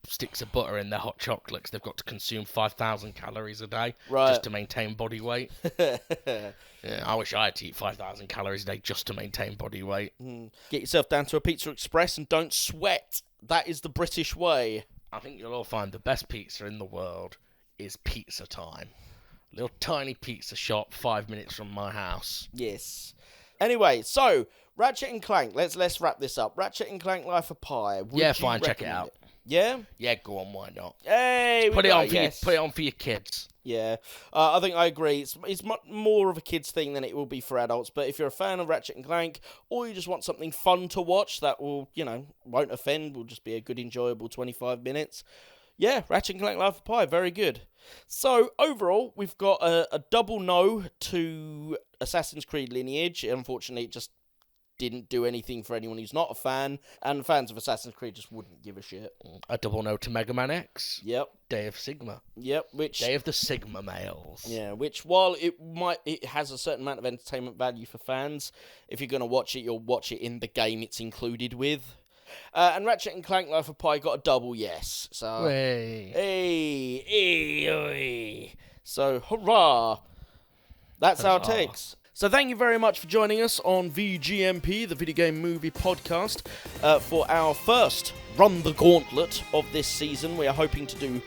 sticks of butter in their hot chocolates. They've got to consume 5,000 calories a day just to maintain body weight. Yeah, I wish I had to eat 5,000 calories a day just to maintain body weight. Get yourself down to a Pizza Express and don't sweat. That is the British way. I think you'll all find the best pizza in the world is Pizza Time. Little tiny pizza shop 5 minutes from my house. Yes. Anyway, so Ratchet and Clank. Let's wrap this up. Ratchet and Clank Life of Pi. Would Yeah, you fine, check it recommend out. Yeah? Yeah, go on, why not? Hey, Put it on for your kids. Yeah, I think I agree. It's much more of a kids thing than it will be for adults. But if you're a fan of Ratchet and Clank, or you just want something fun to watch that will, won't offend, will just be a good, enjoyable 25 minutes. Yeah, Ratchet and Clank Life of Pi, very good. So overall, we've got a double no to Assassin's Creed Lineage. Unfortunately, it just didn't do anything for anyone who's not a fan, and fans of Assassin's Creed just wouldn't give a shit. A double no to Mega Man X. Yep. Day of Sigma. Yep. Day of the Sigma males. Yeah, which while it has a certain amount of entertainment value for fans, if you're gonna watch it, you'll watch it in the game it's included with. And Ratchet and Clank Life of Pi got a double yes. So hey. So hurrah! That's our takes. So thank you very much for joining us on VGMP, the Video Game Movie Podcast, for our first Run the Gauntlet of this season. We are hoping to do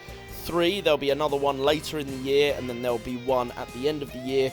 3. There'll be another one later in the year, and then there'll be one at the end of the year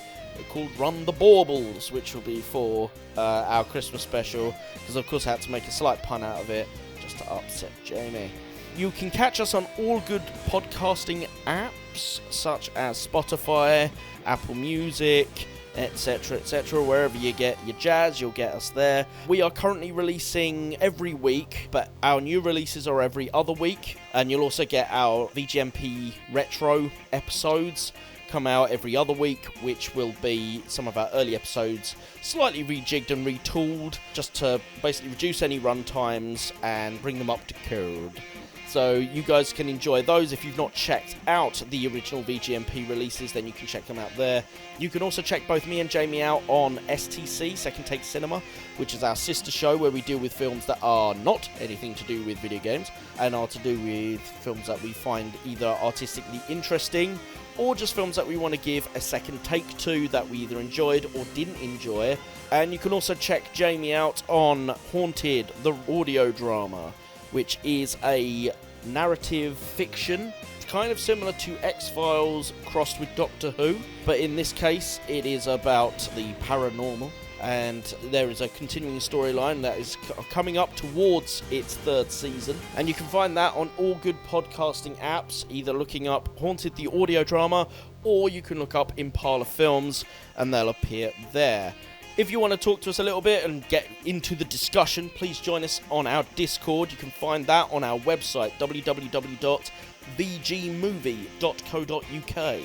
called Run the Baubles, which will be for our Christmas special, because of course I had to make a slight pun out of it, just to upset Jamie. You can catch us on all good podcasting apps, such as Spotify, Apple Music, etc., wherever you get your jazz, you'll get us there. We are currently releasing every week, but our new releases are every other week, and you'll also get our VGMP retro episodes come out every other week, which will be some of our early episodes slightly rejigged and retooled, just to basically reduce any run times and bring them up to code. So you guys can enjoy those. If you've not checked out the original VGMP releases, then you can check them out there. You can also check both me and Jamie out on STC, Second Take Cinema, which is our sister show where we deal with films that are not anything to do with video games and are to do with films that we find either artistically interesting or just films that we want to give a second take to that we either enjoyed or didn't enjoy. And you can also check Jamie out on Haunted, the audio drama, which is a narrative fiction, kind of similar to X-Files crossed with Doctor Who, but in this case it is about the paranormal, and there is a continuing storyline that is coming up towards its 3rd season, and you can find that on all good podcasting apps, either looking up Haunted the audio drama, or you can look up Impala Films and they'll appear there. If you want to talk to us a little bit and get into the discussion, please join us on our Discord. You can find that on our website, www.vgmovie.co.uk.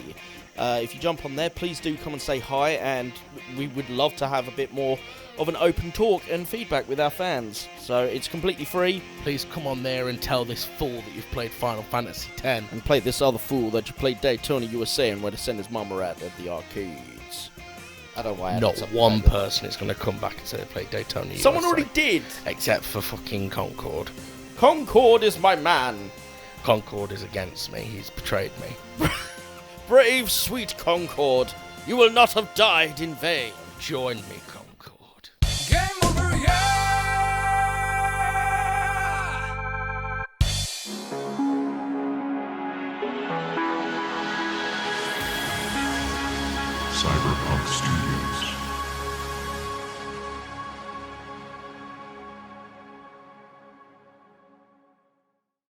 If you jump on there, please do come and say hi, and we would love to have a bit more of an open talk and feedback with our fans. So it's completely free. Please come on there and tell this fool that you've played Final Fantasy X. And play this other fool that you played Daytona USA and where to send his mama at the arcades. I don't know why. Not one person is going to come back and say they played Daytona USA. Someone already did! Except for fucking Concord. Concord is my man. Concord is against me. He's betrayed me. Brave, sweet Concord. You will not have died in vain. Join me, Concord. Game over, yeah! Cyberpunk Studios.